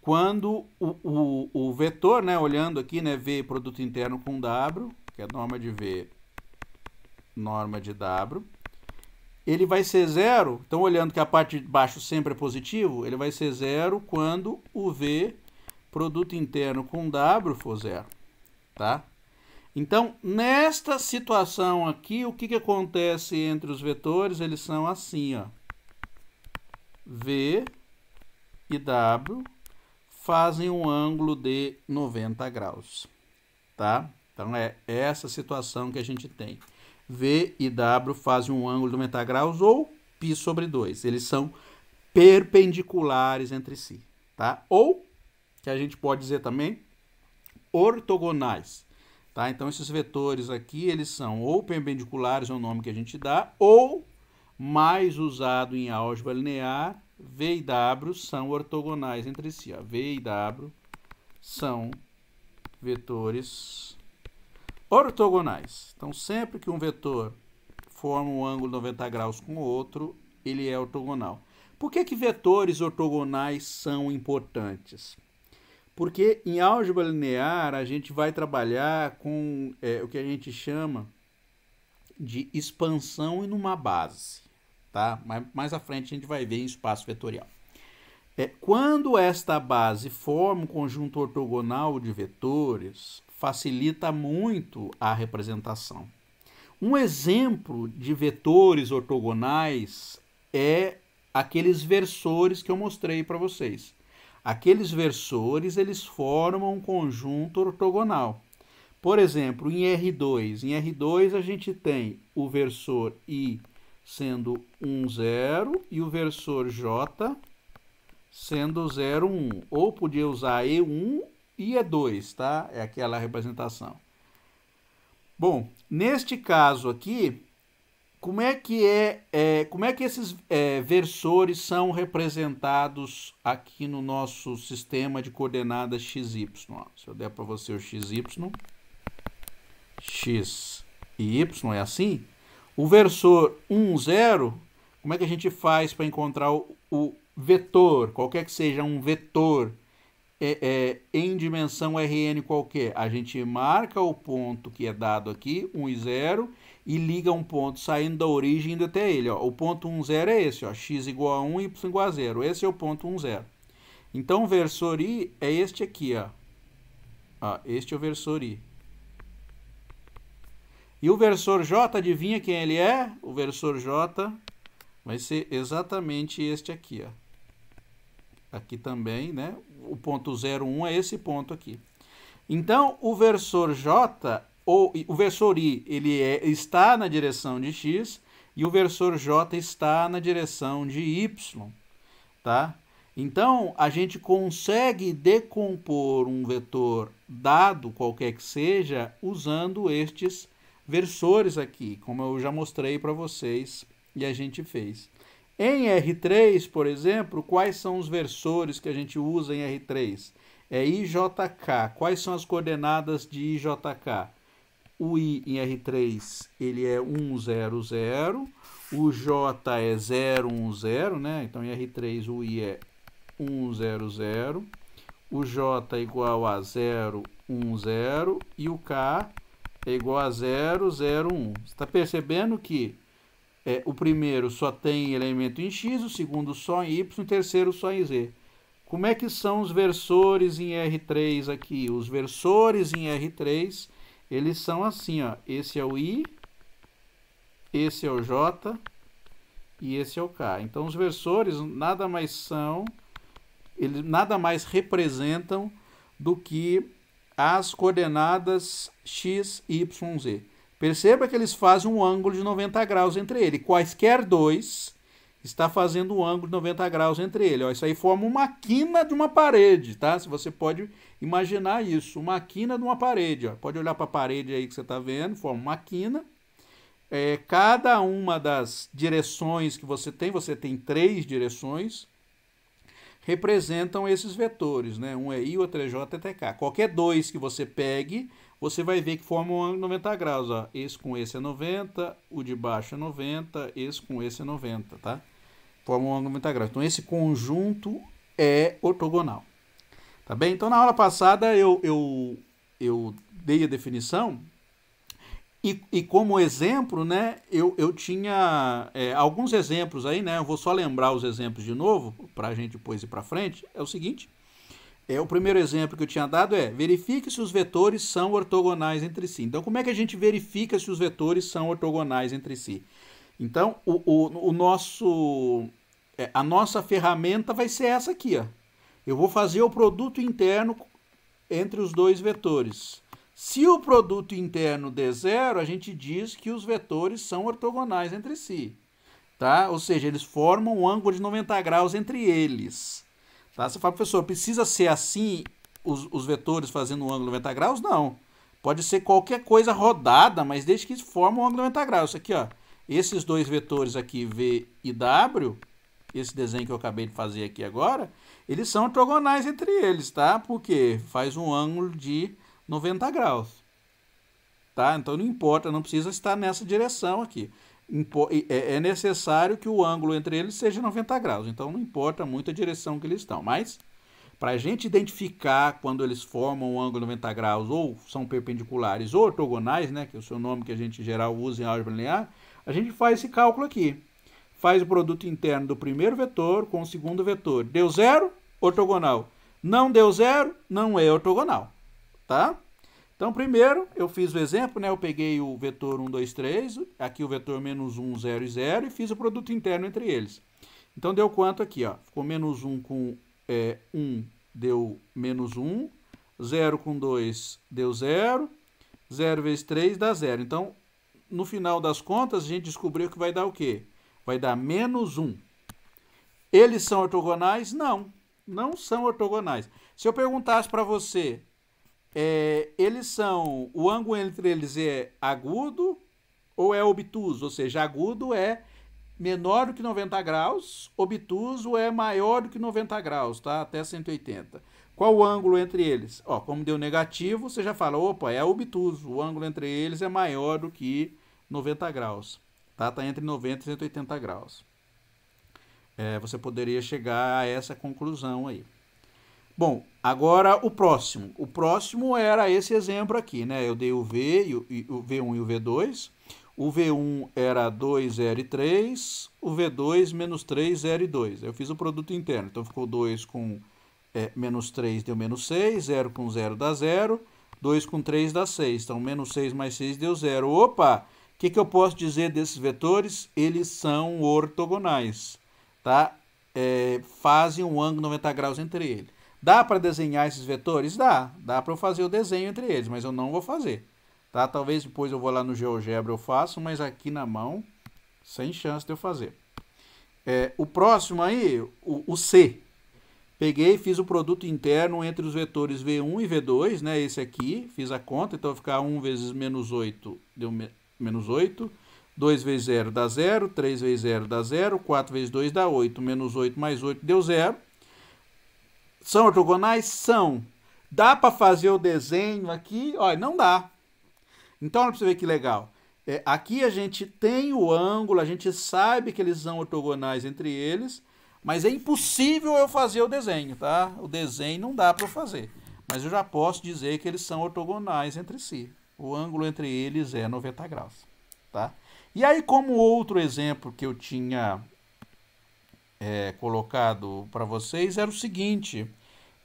quando o vetor, né, olhando aqui, né, V produto interno com W, que é norma de V, norma de W, ele vai ser zero, então olhando que a parte de baixo sempre é positivo, ele vai ser zero quando o V produto interno com W for zero, tá? Então, nesta situação aqui, o que acontece entre os vetores? Eles são assim, ó. V e W fazem um ângulo de 90 graus, tá? Então, é essa situação que a gente tem. V e W fazem um ângulo de 90 graus ou π sobre 2. Eles são perpendiculares entre si, tá? Ou, que a gente pode dizer também, ortogonais, tá? Então, esses vetores aqui, eles são ou perpendiculares, é o nome que a gente dá, ou, mais usado em álgebra linear, V e W são ortogonais entre si, ó. V e W são vetores ortogonais. Então, sempre que um vetor forma um ângulo de 90 graus com o outro, ele é ortogonal. Por que vetores ortogonais são importantes? Porque em álgebra linear a gente vai trabalhar com o que a gente chama de expansão em uma base, tá? Mais à frente a gente vai ver em espaço vetorial. Quando esta base forma um conjunto ortogonal de vetores, facilita muito a representação. Um exemplo de vetores ortogonais é aqueles versores que eu mostrei para vocês. Aqueles versores, eles formam um conjunto ortogonal. Por exemplo, em R2. Em R2 a gente tem o versor I sendo 1, 0 e o versor J sendo 0, 1. Ou podia usar E1 e E2, tá? É aquela representação. Bom, neste caso aqui, como é que esses versores são representados aqui no nosso sistema de coordenadas XY? Se eu der para você o XY, X e Y é assim. O versor 1, 0, como é que a gente faz para encontrar o vetor, qualquer que seja um vetor em dimensão Rn qualquer? A gente marca o ponto que é dado aqui, 1 e 0, e liga um ponto saindo da origem indo até ele. Ó. O ponto 1, 0 é esse, ó, x igual a 1 e y igual a 0. Esse é o ponto 1, 0. Então, o versor I é este aqui. Ó. Este é o versor I. E o versor J, adivinha quem ele é? O versor J vai ser exatamente este aqui. Ó. Aqui também, né? O ponto 0, 1 é esse ponto aqui. Então, o versor J, ou o versor I, ele está na direção de x, e o versor J está na direção de y, tá? Então, a gente consegue decompor um vetor dado, qualquer que seja, usando estes versores aqui, como eu já mostrei para vocês e a gente fez. Em R3, por exemplo, quais são os versores que a gente usa em R3? É IJK. Quais são as coordenadas de IJK? O I em R3 ele é 1, 0, 0. O J é 0, 1, 0, né? Então em R3 o I é 1, 0, 0. O J é igual a 0, 1, 0. E o K é igual a 0, 0, 1. Você está percebendo que o primeiro só tem elemento em x, o segundo só em y, o terceiro só em z. Como é que são os versores em R3 aqui? Os versores em R3, eles são assim, ó. Esse é o I, esse é o J e esse é o K. Então, os versores nada mais são, eles nada mais representam do que as coordenadas x, y, z. Perceba que eles fazem um ângulo de 90 graus entre eles. Quaisquer dois está fazendo um ângulo de 90 graus entre eles. Ó, isso aí forma uma quina de uma parede, tá? Se você pode imaginar isso, uma quina de uma parede. Ó. Pode olhar para a parede aí que você está vendo, forma uma quina. Cada uma das direções que você tem 3 direções, representam esses vetores, né? Um é I, outro é J, outro é K. Qualquer dois que você pegue, você vai ver que formam um ângulo de 90 graus. Ó. Esse com esse é 90, o de baixo é 90, esse com esse é 90, tá? Formam um ângulo de 90 graus. Então, esse conjunto é ortogonal. Tá bem? Então, na aula passada, eu dei a definição e como exemplo, né, eu tinha alguns exemplos aí, né? Eu vou só lembrar os exemplos de novo, para a gente depois ir para frente. É o seguinte, o primeiro exemplo que eu tinha dado verifique se os vetores são ortogonais entre si. Então, como é que a gente verifica se os vetores são ortogonais entre si? Então, a nossa ferramenta vai ser essa aqui, ó. Eu vou fazer o produto interno entre os dois vetores. Se o produto interno der zero, a gente diz que os vetores são ortogonais entre si. Tá? Ou seja, eles formam um ângulo de 90 graus entre eles. Tá? Você fala, professor, precisa ser assim os vetores fazendo um ângulo de 90 graus? Não. Pode ser qualquer coisa rodada, mas desde que formam um ângulo de 90 graus. Isso aqui, ó. Esses dois vetores aqui, V e W, esse desenho que eu acabei de fazer aqui agora, eles são ortogonais entre eles, tá? Porque faz um ângulo de 90 graus. Tá? Então não importa, não precisa estar nessa direção aqui. É necessário que o ângulo entre eles seja 90 graus. Então não importa muito a direção que eles estão. Mas, para a gente identificar quando eles formam um ângulo de 90 graus ou são perpendiculares ou ortogonais, né, que é o seu nome que a gente em geral usa em álgebra linear, a gente faz esse cálculo aqui. Faz o produto interno do primeiro vetor com o segundo vetor. Deu zero, ortogonal. Não deu zero, não é ortogonal. Tá? Então, primeiro, eu fiz o exemplo, né? Eu peguei o vetor 1, 2, 3, aqui o vetor menos 1, 0 e 0, e fiz o produto interno entre eles. Então, deu quanto aqui? Ó? Ficou menos 1 com 1, deu menos 1, 0 com 2, deu 0, 0 vezes 3 dá 0. Então, no final das contas, a gente descobriu que vai dar o quê? Vai dar menos 1. Eles são ortogonais? Não, não são ortogonais. Se eu perguntasse para você, o ângulo entre eles é agudo ou é obtuso? Ou seja, agudo é menor do que 90 graus, obtuso é maior do que 90 graus, tá? Até 180. Qual o ângulo entre eles? Ó, como deu negativo, você já fala, opa, é obtuso. O ângulo entre eles é maior do que 90 graus. Tá entre 90 e 180 graus. Você poderia chegar a essa conclusão aí. Bom, agora o próximo. O próximo era esse exemplo aqui, né? Eu dei o V, o V1 e o V2. O V1 era 2, 0 e 3. O V2, menos 3, 0 e 2. Eu fiz o produto interno. Então, ficou 2 com menos 3 deu menos 6. 0 com 0 dá 0. 2 com 3 dá 6. Então, menos 6 mais 6 deu 0. Opa! O que eu posso dizer desses vetores? Eles são ortogonais, tá? Fazem um ângulo 90 graus entre eles. Dá para desenhar esses vetores? Dá para eu fazer o desenho entre eles, mas eu não vou fazer. Tá? Talvez depois eu vou lá no GeoGebra eu faço, mas aqui na mão, sem chance de eu fazer. O próximo aí, o C. Peguei e fiz o produto interno entre os vetores V1 e V2, né? Esse aqui, fiz a conta, então vai ficar 1 vezes menos 8, deu menos 8. 2 vezes 0 dá 0, 3 vezes 0 dá 0, 4 vezes 2 dá 8, menos 8 mais 8 deu 0. São ortogonais? São. Dá para fazer o desenho aqui? Olha, não dá. Então, olha para você ver que legal. Aqui a gente tem o ângulo, a gente sabe que eles são ortogonais entre eles, mas é impossível eu fazer o desenho, tá? O desenho não dá para eu fazer. Mas eu já posso dizer que eles são ortogonais entre si. O ângulo entre eles é 90 graus, tá? E aí, como outro exemplo que eu tinha colocado para vocês era o seguinte: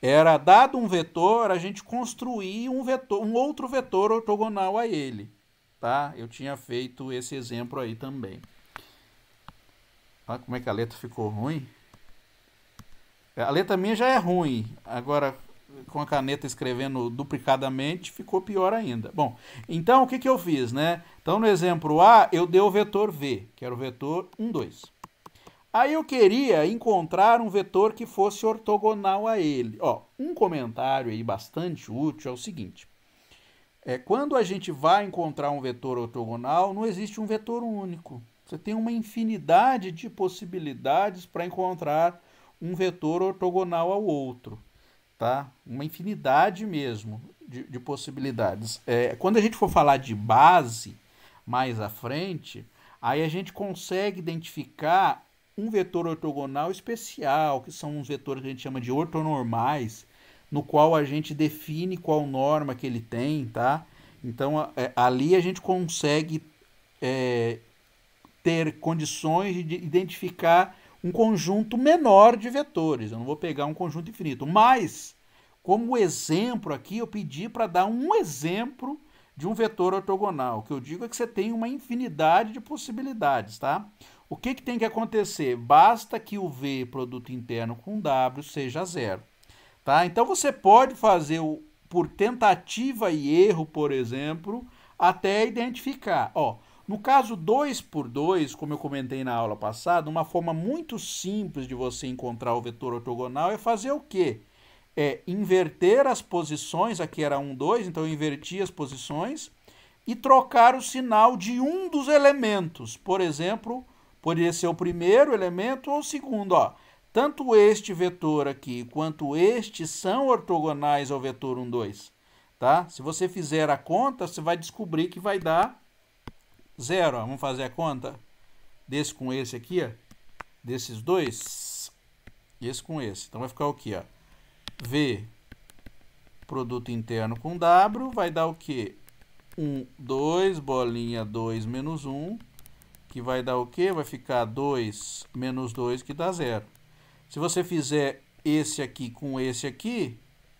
era dado um vetor, a gente construir um outro vetor ortogonal a ele, tá? Eu tinha feito esse exemplo aí também. Olha como é que a letra ficou ruim. A letra minha já é ruim, agora com a caneta escrevendo duplicadamente ficou pior ainda. Bom, então o que eu fiz, né? Então no exemplo A eu dei o vetor V, que era o vetor 1, 2. Aí eu queria encontrar um vetor que fosse ortogonal a ele. Ó, um comentário aí bastante útil é o seguinte. Quando a gente vai encontrar um vetor ortogonal, não existe um vetor único. Você tem uma infinidade de possibilidades para encontrar um vetor ortogonal ao outro. Tá? Uma infinidade mesmo de possibilidades. Quando a gente for falar de base, mais à frente, aí a gente consegue identificar um vetor ortogonal especial, que são uns vetores que a gente chama de ortonormais, no qual a gente define qual norma que ele tem, tá? Então, ali a gente consegue ter condições de identificar um conjunto menor de vetores. Eu não vou pegar um conjunto infinito, mas, como exemplo aqui, eu pedi para dar um exemplo de um vetor ortogonal. O que eu digo é que você tem uma infinidade de possibilidades, tá? O que tem que acontecer? Basta que o V, produto interno com W, seja zero. Tá? Então, você pode fazer por tentativa e erro, por exemplo, até identificar. Ó, no caso 2 por 2, como eu comentei na aula passada, uma forma muito simples de você encontrar o vetor ortogonal é fazer o quê? É inverter as posições, aqui era 1, 2, então eu inverti as posições, e trocar o sinal de um dos elementos. Por exemplo, poderia ser o primeiro elemento ou o segundo. Ó. Tanto este vetor aqui quanto este são ortogonais ao vetor 1, 2. Tá? Se você fizer a conta, você vai descobrir que vai dar zero. Ó. Vamos fazer a conta desse com esse aqui, ó. Desses dois, esse com esse. Então vai ficar o quê? Ó? V, produto interno com W, vai dar o quê? 1, 2, bolinha 2 menos 1, que vai dar o quê? Vai ficar 2 menos 2, que dá zero. Se você fizer esse aqui com esse aqui,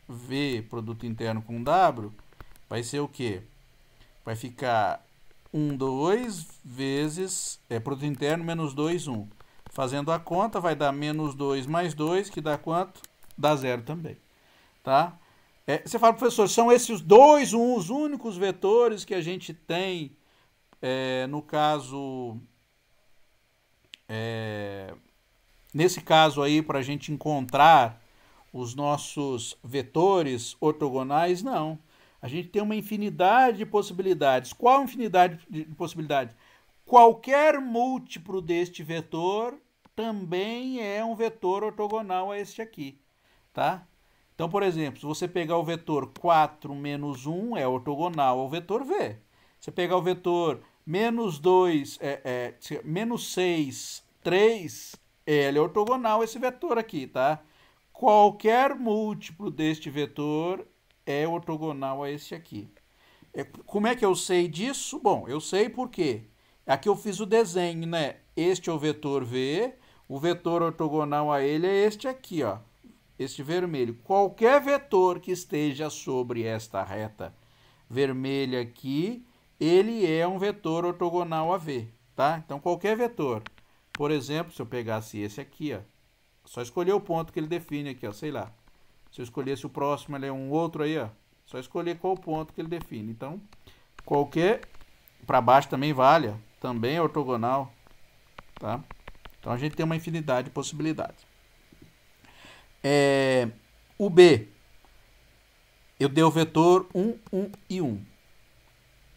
V, produto interno com W, vai ser o quê? Vai ficar 1, 2 vezes, produto interno menos 2, 1. Fazendo a conta, vai dar menos 2 mais 2, que dá quanto? Dá zero também, tá? Você fala, professor, são esses dois os únicos vetores que a gente tem, no caso, nesse caso aí, para a gente encontrar os nossos vetores ortogonais? Não. A gente tem uma infinidade de possibilidades. Qual a infinidade de possibilidades? Qualquer múltiplo deste vetor também é um vetor ortogonal a este aqui, tá? Então, por exemplo, se você pegar o vetor 4 menos 1, é ortogonal ao vetor V. Se você pegar o vetor menos 2, menos 6, 3, ele é ortogonal a esse vetor aqui, tá? Qualquer múltiplo deste vetor é ortogonal a esse aqui. Como é que eu sei disso? Bom, eu sei porque aqui eu fiz o desenho, né? Este é o vetor V, o vetor ortogonal a ele é este aqui, ó. Este vermelho. Qualquer vetor que esteja sobre esta reta vermelha aqui, ele é um vetor ortogonal a V, tá? Então, qualquer vetor. Por exemplo, se eu pegasse esse aqui, ó, só escolher o ponto que ele define aqui, ó, sei lá. Se eu escolhesse o próximo, ele é um outro aí, ó. Só escolher qual ponto que ele define. Então, qualquer... Para baixo também vale, ó. Também é ortogonal, tá? Então, a gente tem uma infinidade de possibilidades. O B, eu dei o vetor 1, 1 e 1.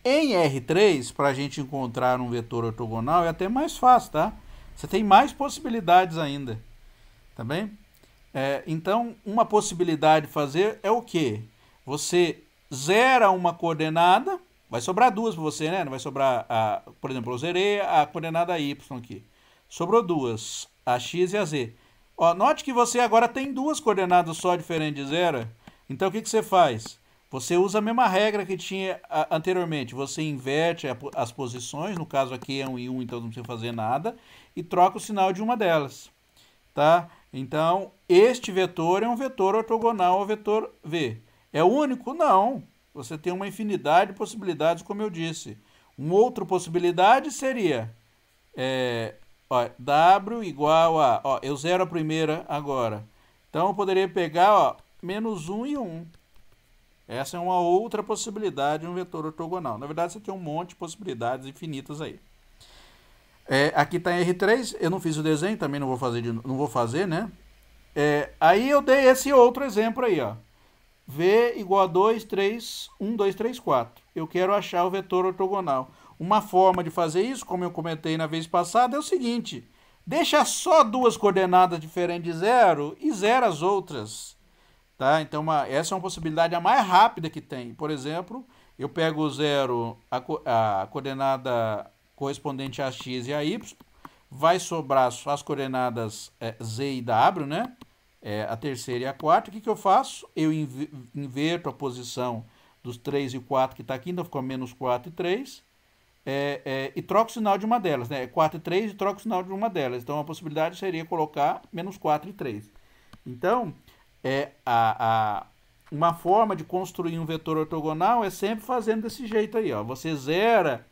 Em R3, para a gente encontrar um vetor ortogonal, é até mais fácil, tá? Você tem mais possibilidades ainda, tá bem? Então, uma possibilidade de fazer é o quê? Você zera uma coordenada, vai sobrar duas para você, né? Não vai sobrar, por exemplo, eu zerei a coordenada y aqui. Sobrou duas, a x e a z. Ó, note que você agora tem duas coordenadas só diferentes de zero. Então, o que você faz? Você usa a mesma regra que tinha anteriormente. Você inverte as posições, no caso aqui é 1 e 1, então não precisa fazer nada, e troca o sinal de uma delas. Tá? Então, este vetor é um vetor ortogonal ao vetor V. É o único? Não. Você tem uma infinidade de possibilidades, como eu disse. Uma outra possibilidade seria... W igual a... Ó, eu zero a primeira agora. Então, eu poderia pegar, ó, menos 1 e 1. Essa é uma outra possibilidade de um vetor ortogonal. Na verdade, você tem um monte de possibilidades infinitas aí. Aqui está em R3. Eu não fiz o desenho, também não vou fazer, né? Aí eu dei esse outro exemplo aí, ó. V igual a 2, 3, 1, 2, 3, 4. Eu quero achar o vetor ortogonal. Uma forma de fazer isso, como eu comentei na vez passada, é o seguinte. Deixa só duas coordenadas diferentes de zero e zera as outras. Tá? Então, essa é uma possibilidade a mais rápida que tem. Por exemplo, eu pego o zero, a coordenada correspondente a x e a y, vai sobrar só as coordenadas z e w, né? a terceira e a quarta. O que eu faço? Eu inverto a posição dos 3 e 4 que está aqui, então ficou menos 4 e 3, e troco o sinal de uma delas, né? 4 e 3 e troco o sinal de uma delas. Então a possibilidade seria colocar menos 4 e 3. Então, uma forma de construir um vetor ortogonal é sempre fazendo desse jeito aí, ó. Você zera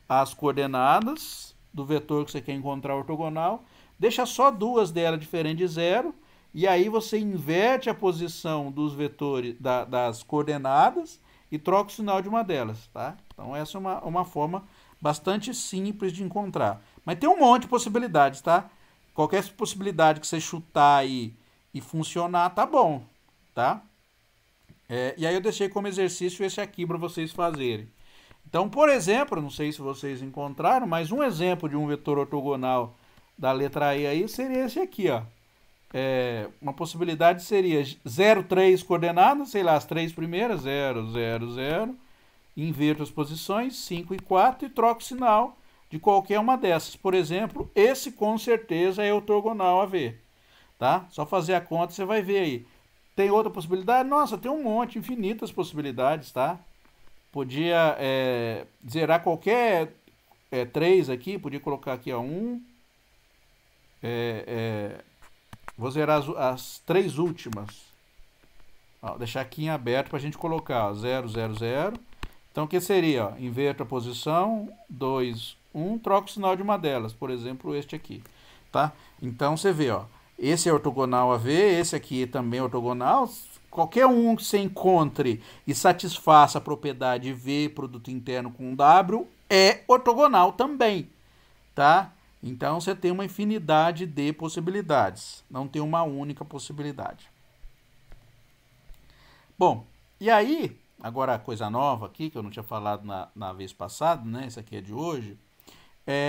as coordenadas do vetor que você quer encontrar ortogonal, deixa só duas delas diferentes de zero, e aí você inverte a posição dos vetores, das coordenadas, e troca o sinal de uma delas, tá? Então essa é uma forma bastante simples de encontrar. Mas tem um monte de possibilidades, tá? Qualquer possibilidade que você chutar aí e funcionar, tá bom, tá? E aí eu deixei como exercício esse aqui para vocês fazerem. Então, por exemplo, não sei se vocês encontraram, mas um exemplo de um vetor ortogonal da letra E aí seria esse aqui, ó. Uma possibilidade seria 0, 3 coordenadas, sei lá, as três primeiras, 0, 0, 0, inverto as posições, 5 e 4, e troco o sinal de qualquer uma dessas. Por exemplo, esse com certeza é ortogonal a V, tá? Só fazer a conta, você vai ver aí. Tem outra possibilidade? Nossa, tem um monte, infinitas possibilidades, tá? Podia zerar qualquer 3 aqui, podia colocar aqui, ó, 1. Vou zerar as três últimas. Ó, deixar aqui em aberto para a gente colocar, ó, 0, 0, 0. Então, o que seria? Ó, inverto a posição, 2, 1, troco o sinal de uma delas, por exemplo, este aqui, tá? Então, você vê, ó, esse é ortogonal a V, esse aqui também é ortogonal. Qualquer um que você encontre e satisfaça a propriedade V, produto interno com W, é ortogonal também, tá? Então, você tem uma infinidade de possibilidades, não tem uma única possibilidade. Bom, e aí, agora a coisa nova aqui, que eu não tinha falado na vez passada, né? Essa aqui é de hoje.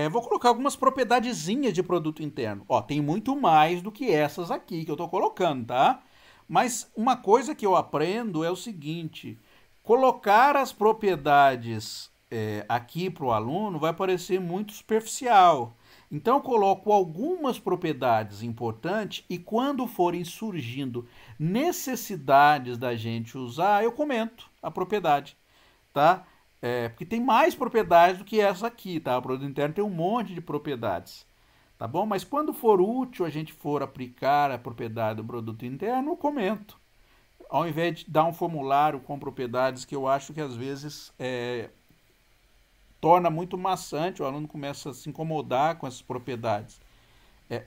Vou colocar algumas propriedadezinhas de produto interno. Ó, tem muito mais do que essas aqui que eu estou colocando, tá? Mas uma coisa que eu aprendo é o seguinte: colocar as propriedades aqui para o aluno vai parecer muito superficial. Então, eu coloco algumas propriedades importantes e quando forem surgindo necessidades da gente usar, eu comento a propriedade, tá? Porque tem mais propriedades do que essa aqui, tá? O produto interno tem um monte de propriedades, tá bom? Mas quando for útil a gente for aplicar a propriedade do produto interno, eu comento. Ao invés de dar um formulário com propriedades que eu acho que às vezes torna muito maçante, o aluno começa a se incomodar com essas propriedades.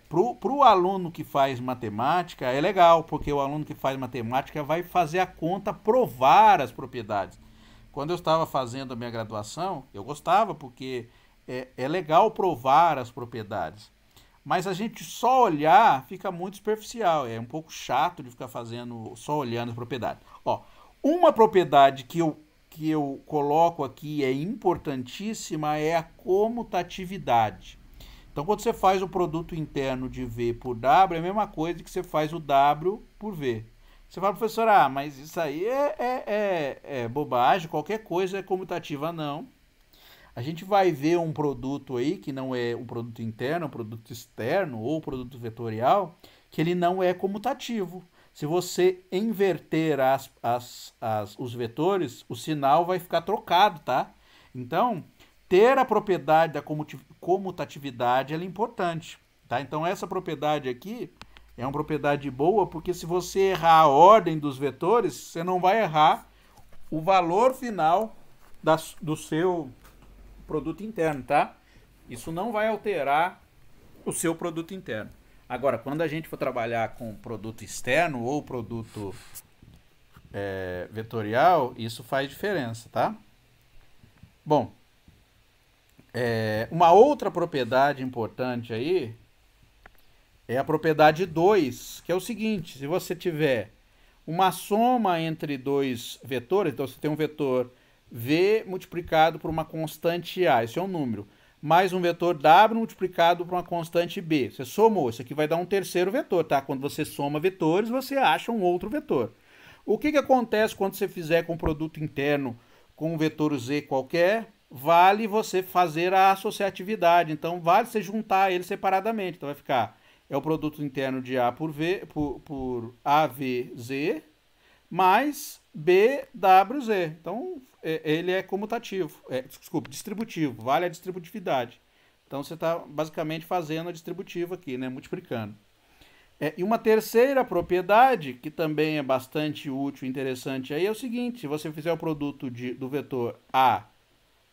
Para o aluno que faz matemática é legal, porque o aluno que faz matemática vai fazer a conta provar as propriedades. Quando eu estava fazendo a minha graduação, eu gostava, porque é legal provar as propriedades. Mas a gente só olhar fica muito superficial, é um pouco chato de ficar fazendo, só olhando as propriedades. Ó, uma propriedade que eu coloco aqui é importantíssima é a comutatividade. Então, quando você faz o produto interno de V por W, é a mesma coisa que você faz o W por V. Você fala, professor, mas isso aí é bobagem, qualquer coisa é comutativa. Não. A gente vai ver um produto aí, que não é um produto interno, um produto externo ou produto vetorial, que ele não é comutativo. Se você inverter os vetores, o sinal vai ficar trocado, tá? Então, ter a propriedade da comutatividade é importante, tá? Então, essa propriedade aqui é uma propriedade boa, porque se você errar a ordem dos vetores, você não vai errar o valor final do seu produto interno, tá? Isso não vai alterar o seu produto interno. Agora, quando a gente for trabalhar com produto externo ou produto vetorial, isso faz diferença, tá? Bom, uma outra propriedade importante aí é a propriedade 2, que é o seguinte: se você tiver uma soma entre dois vetores, então você tem um vetor V multiplicado por uma constante A, isso é um número, mais um vetor W multiplicado por uma constante B. Você somou, isso aqui vai dar um terceiro vetor, tá? Quando você soma vetores, você acha um outro vetor. O que acontece quando você fizer com o produto interno com um vetor Z qualquer? Vale você fazer a associatividade, então vale você juntar eles separadamente. Então vai ficar é o produto interno de A por AVZ mais BWZ. Então, ele é comutativo, desculpe, distributivo, vale a distributividade. Então, você está basicamente fazendo a distributiva aqui, né, multiplicando. E uma terceira propriedade, que também é bastante útil e interessante aí, é o seguinte: se você fizer o produto do vetor A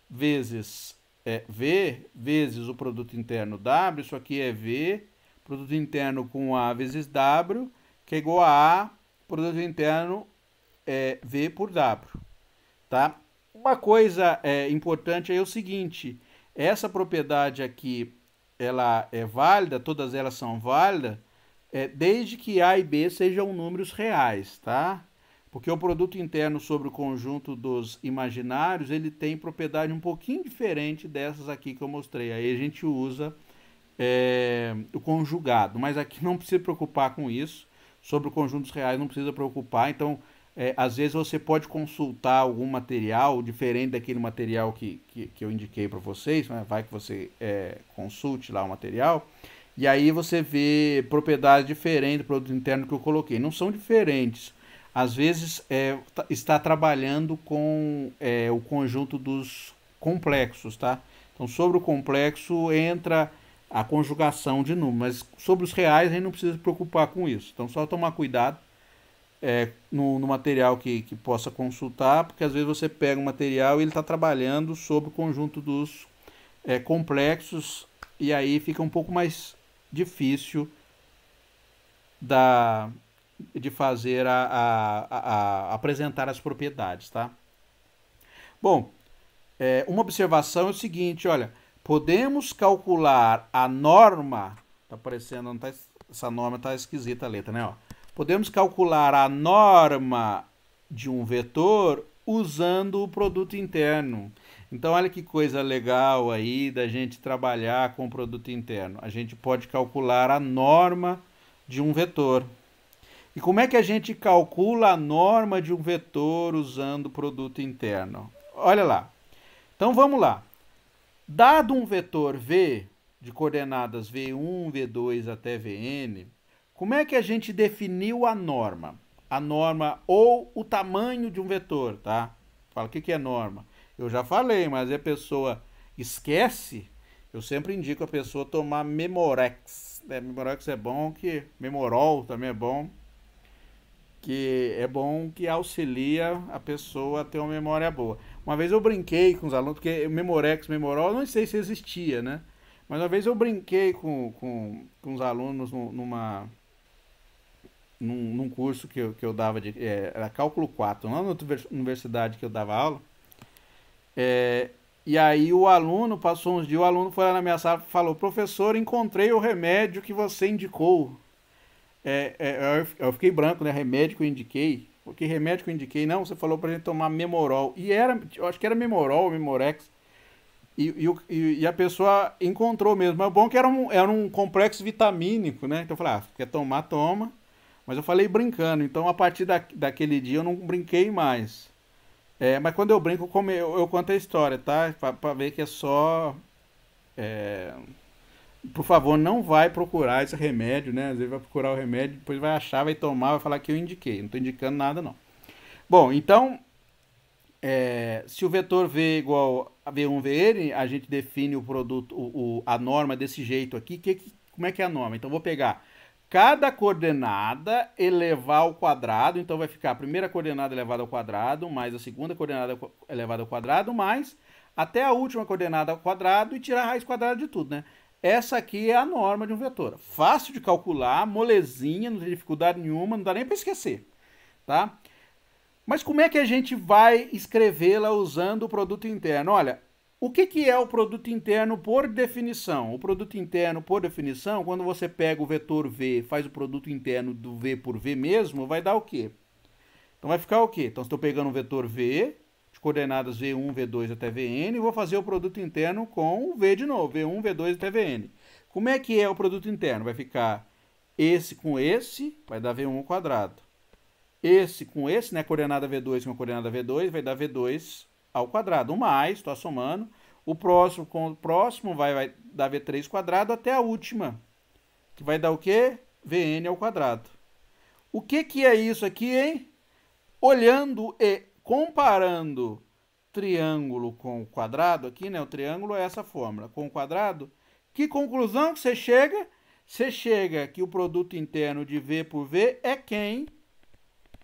vezes V vezes o produto interno W, isso aqui é V, produto interno com A vezes W, que é igual a A, produto interno V por W. Tá? Uma coisa importante é o seguinte: essa propriedade aqui, ela é válida, todas elas são válidas, desde que A e B sejam números reais, tá? Porque o produto interno sobre o conjunto dos imaginários, ele tem propriedade um pouquinho diferente dessas aqui que eu mostrei. Aí a gente usa o conjugado, mas aqui não precisa preocupar com isso. Sobre conjuntos reais não precisa preocupar. Então, às vezes você pode consultar algum material diferente daquele material que eu indiquei para vocês, né? Vai que você consulte lá o material. E aí você vê propriedades diferentes do produto interno que eu coloquei. Não são diferentes. Às vezes está trabalhando com o conjunto dos complexos, tá? Então, sobre o complexo entra a conjugação de números, mas sobre os reais a gente não precisa se preocupar com isso. Então, só tomar cuidado no material que possa consultar, porque às vezes você pega um material e ele está trabalhando sobre o conjunto dos complexos, e aí fica um pouco mais difícil de fazer apresentar as propriedades, tá? Bom, uma observação é o seguinte, olha, podemos calcular a norma, tá aparecendo, não tá, essa norma tá esquisita a letra, né? Ó. Podemos calcular a norma de um vetor usando o produto interno. Então, olha que coisa legal aí da gente trabalhar com o produto interno. A gente pode calcular a norma de um vetor. E como é que a gente calcula a norma de um vetor usando o produto interno? Olha lá. Então, vamos lá. Dado um vetor V, de coordenadas V1, V2 até Vn, como é que a gente definiu a norma? A norma ou o tamanho de um vetor, tá? Fala, o que é norma? Eu já falei, mas a pessoa esquece. Eu sempre indico a pessoa tomar Memorex. Memorex é bom, Memorol também é bom. Que é bom que auxilia a pessoa a ter uma memória boa. Uma vez eu brinquei com os alunos, porque Memorex, Memorol, não sei se existia, né? Mas uma vez eu brinquei com os alunos num curso que eu dava, era Cálculo 4, lá na outra universidade que eu dava aula. E aí o aluno, passou uns dias, o aluno foi lá na minha sala e falou: professor, encontrei o remédio que você indicou. Eu fiquei branco, né? Remédio que eu indiquei. Porque remédio que eu indiquei? Não, você falou pra gente tomar Memorol. E eu acho que era Memorol, Memorex. E a pessoa encontrou mesmo. Mas o bom é que era um complexo vitamínico, né? Então eu falei, quer tomar, toma. Mas eu falei brincando. Então a partir daquele dia eu não brinquei mais. Mas quando eu brinco, eu conto a história, tá? Pra ver que é só... Por favor, não vai procurar esse remédio, né? Às vezes vai procurar o remédio, depois vai achar, vai tomar, vai falar que eu indiquei. Não estou indicando nada, não. Bom, então, se o vetor V é igual a V1, Vn, a gente define o produto, a norma desse jeito aqui. Como é que é a norma? Então, vou pegar cada coordenada elevar ao quadrado. Então, vai ficar a primeira coordenada elevada ao quadrado, mais a segunda coordenada elevada ao quadrado, mais até a última coordenada ao quadrado e tirar a raiz quadrada de tudo, né? Essa aqui é a norma de um vetor. Fácil de calcular, molezinha, não tem dificuldade nenhuma, não dá nem para esquecer, tá? Mas como é que a gente vai escrevê-la usando o produto interno? Olha, o que é o produto interno por definição? O produto interno por definição, quando você pega o vetor V, faz o produto interno do V por V mesmo, vai dar o quê? Então vai ficar o quê? Então estou pegando um vetor V, coordenadas V1, V2 até Vn, e vou fazer o produto interno com o V de novo, V1, V2 até Vn. Como é que é o produto interno? Vai ficar esse com esse, vai dar V1 ao quadrado. Esse com esse, né, coordenada V2 com a coordenada V2, vai dar V2 ao quadrado. Um mais, estou somando. O próximo com o próximo vai dar V3 quadrado até a última que vai dar o quê? Vn ao quadrado. O que é isso aqui, hein? Olhando e comparando triângulo com o quadrado aqui, né? O triângulo é essa fórmula. Com o quadrado, que conclusão que você chega? Você chega que o produto interno de V por V é quem?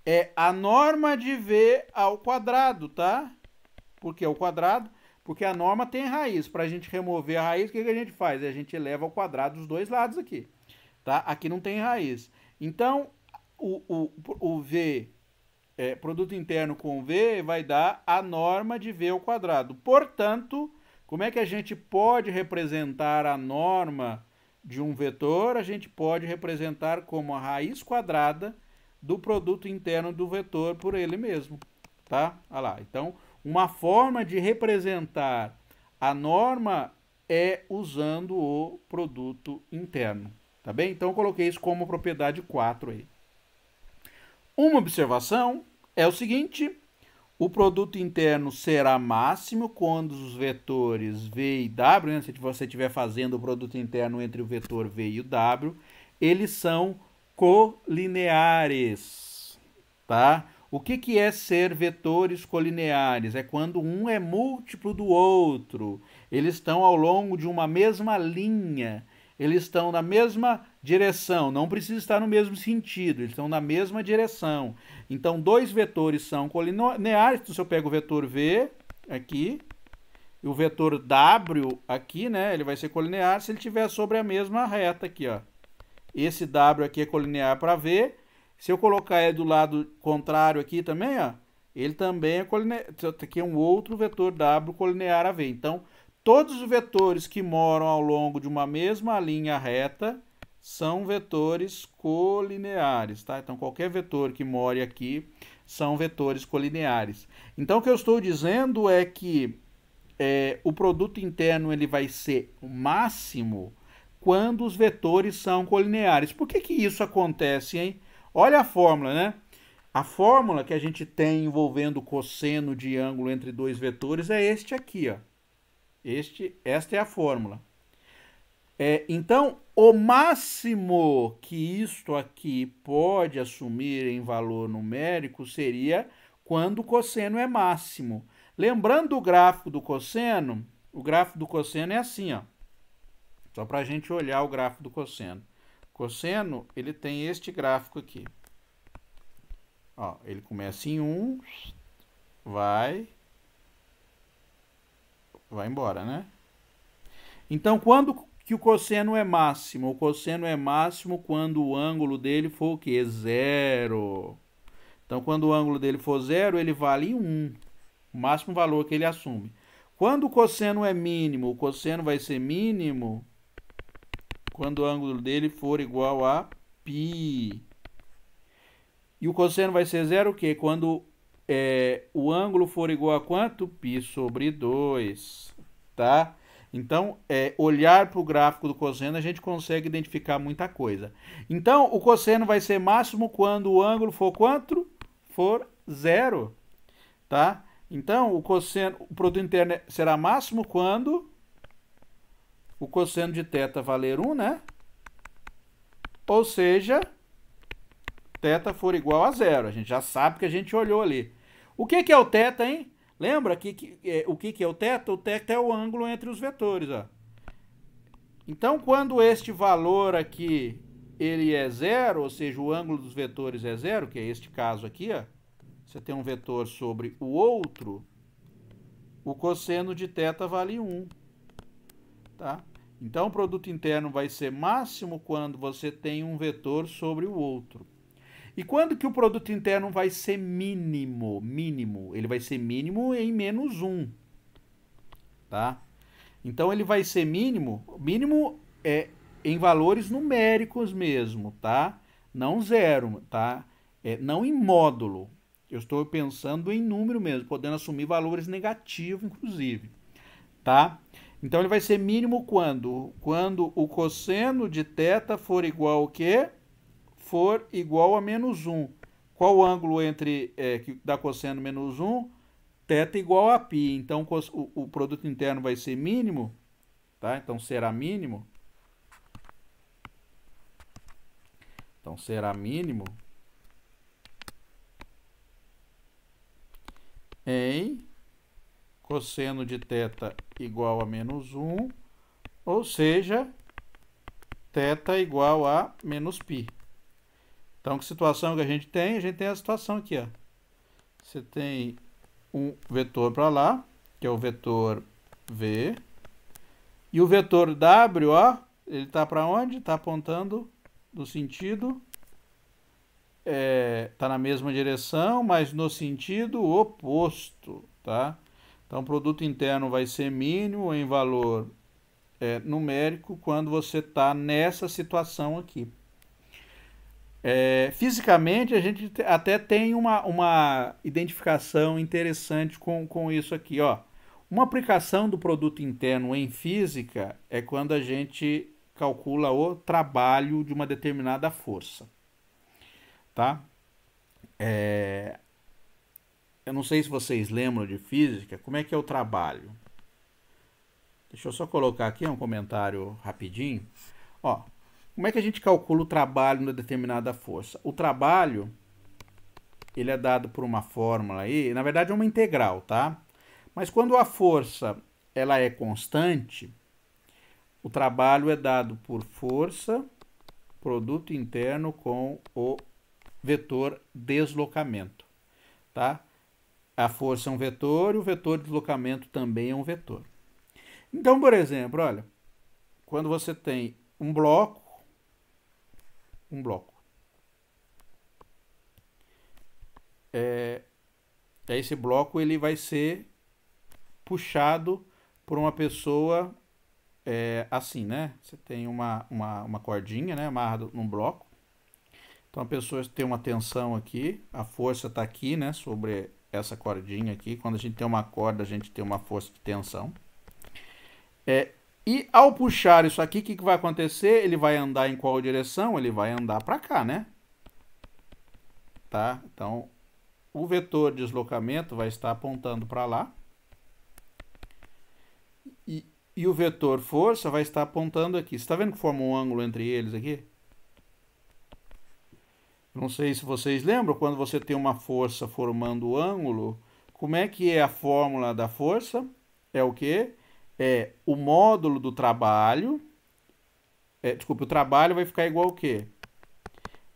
É a norma de V ao quadrado, tá? Por que o quadrado? Porque a norma tem raiz. Para a gente remover a raiz, o que a gente faz? A gente eleva ao quadrado dos dois lados aqui. Tá? Aqui não tem raiz. Então, o V, produto interno com V, vai dar a norma de V ao quadrado. Portanto, como é que a gente pode representar a norma de um vetor? A gente pode representar como a raiz quadrada do produto interno do vetor por ele mesmo. Tá? Olha lá. Então, uma forma de representar a norma é usando o produto interno. Tá bem? Então, eu coloquei isso como propriedade 4 aí. Uma observação é o seguinte: o produto interno será máximo quando os vetores V e W, né, se você estiver fazendo o produto interno entre o vetor V e o W, eles são colineares. Tá? O que é ser vetores colineares? É quando um é múltiplo do outro. Eles estão ao longo de uma mesma linha. Eles estão na mesma direção. Não precisa estar no mesmo sentido. Eles estão na mesma direção. Então, dois vetores são colineares. Então, se eu pego o vetor V aqui e o vetor W aqui, né? Ele vai ser colinear se ele estiver sobre a mesma reta aqui, ó. Esse W aqui é colinear para V. Se eu colocar ele do lado contrário aqui também, ó, ele também é colinear. Aqui é um outro vetor W colinear a V. Então, todos os vetores que moram ao longo de uma mesma linha reta são vetores colineares, tá? Então, qualquer vetor que more aqui são vetores colineares. Então, o que eu estou dizendo é que o produto interno ele vai ser máximo quando os vetores são colineares. Por que isso acontece, hein? Olha a fórmula, né? A fórmula que a gente tem envolvendo o cosseno de ângulo entre dois vetores é este aqui, ó. Esta é a fórmula. Então, o máximo que isto aqui pode assumir em valor numérico seria quando o cosseno é máximo. Lembrando o gráfico do cosseno, o gráfico do cosseno é assim, ó. Só para a gente olhar o gráfico do cosseno. Cosseno, ele tem este gráfico aqui. Ó, ele começa em 1, vai embora, né? Então, quando que o cosseno é máximo? O cosseno é máximo quando o ângulo dele for o quê? 0. Então, quando o ângulo dele for 0, ele vale 1. O máximo valor que ele assume. Quando o cosseno é mínimo, o cosseno vai ser mínimo quando o ângulo dele for igual a π. E o cosseno vai ser 0 o quê? Quando o ângulo for igual a quanto? π sobre 2. Tá? Então, olhar para o gráfico do cosseno, a gente consegue identificar muita coisa. Então, o cosseno vai ser máximo quando o ângulo for quanto? For 0. Tá? Então, o produto interno será máximo quando o cosseno de θ valer 1, né? Ou seja, θ for igual a 0. A gente já sabe que a gente olhou ali. O que é o θ, hein? Lembra o que é o θ? O θ é o ângulo entre os vetores, ó. Então, quando este valor aqui ele é 0, ou seja, o ângulo dos vetores é 0, que é este caso aqui, ó. Você tem um vetor sobre o outro, o cosseno de θ vale 1. Tá? Então, o produto interno vai ser máximo quando você tem um vetor sobre o outro. E quando que o produto interno vai ser mínimo? Mínimo. Ele vai ser mínimo em menos 1. Tá? Então, ele vai ser mínimo em valores numéricos mesmo, tá? Não 0, tá? Não em módulo. Eu estou pensando em número mesmo, podendo assumir valores negativos, inclusive. Tá? Então, ele vai ser mínimo quando? Quando o cosseno de θ for igual ao quê? For igual a menos 1. Qual o ângulo que dá cosseno menos 1? θ igual a π. Então, o produto interno vai ser mínimo. Tá? Então, será mínimo Então, será mínimo em cosseno de θ igual a menos 1, ou seja, θ igual a menos π. Então, que situação que a gente tem? A gente tem a situação aqui, ó. Você tem um vetor para lá, que é o vetor V, e o vetor W, ó, ele está para onde? Está apontando no sentido, está na mesma direção, mas no sentido oposto, tá? Então, o produto interno vai ser mínimo em valor numérico quando você está nessa situação aqui. Fisicamente, a gente até tem uma identificação interessante com isso aqui, ó. Uma aplicação do produto interno em física é quando a gente calcula o trabalho de uma determinada força, tá? Eu não sei se vocês lembram de física, como é que é o trabalho? Deixa eu só colocar aqui um comentário rapidinho. Ó, como é que a gente calcula o trabalho de uma determinada força? O trabalho, ele é dado por uma fórmula aí, na verdade é uma integral, tá? Mas quando a força ela é constante, o trabalho é dado por força, produto interno com o vetor deslocamento, tá? A força é um vetor e o vetor de deslocamento também é um vetor. Então, por exemplo, olha, quando você tem um bloco, esse bloco ele vai ser puxado por uma pessoa assim, né? Você tem uma cordinha, né, amarrada num bloco. Então a pessoa tem uma tensão aqui, a força está aqui, né, sobre essa cordinha aqui. Quando a gente tem uma corda, a gente tem uma força de tensão. E ao puxar isso aqui, o que vai acontecer? Ele vai andar em qual direção? Ele vai andar para cá, né? Tá? Então, o vetor de deslocamento vai estar apontando para lá. E o vetor força vai estar apontando aqui. Você está vendo que forma um ângulo entre eles aqui? Não sei se vocês lembram, quando você tem uma força formando ângulo, como é que é a fórmula da força? É o quê? É o módulo do trabalho. Desculpe, o trabalho vai ficar igual o quê?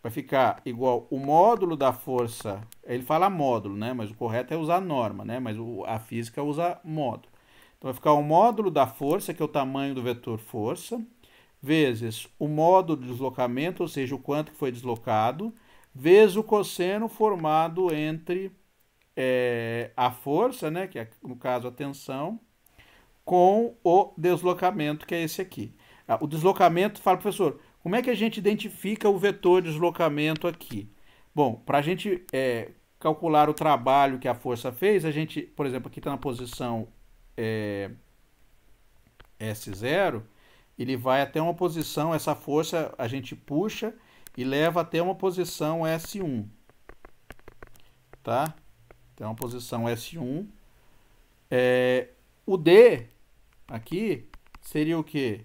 Vai ficar igual o módulo da força. Ele fala módulo, né? Mas o correto é usar norma, né? Mas a física usa módulo. Então vai ficar o módulo da força, que é o tamanho do vetor força, vezes o módulo de deslocamento, ou seja, o quanto que foi deslocado, vezes o cosseno formado entre a força, né? Que é, no caso, a tensão, com o deslocamento, que é esse aqui. O deslocamento, fala, professor, como é que a gente identifica o vetor de deslocamento aqui? Bom, para a gente calcular o trabalho que a força fez, a gente, por exemplo, aqui está na posição S0, ele vai até uma posição, essa força a gente puxa e leva até uma posição S1, tá? Então, uma posição S1. O D aqui seria o quê?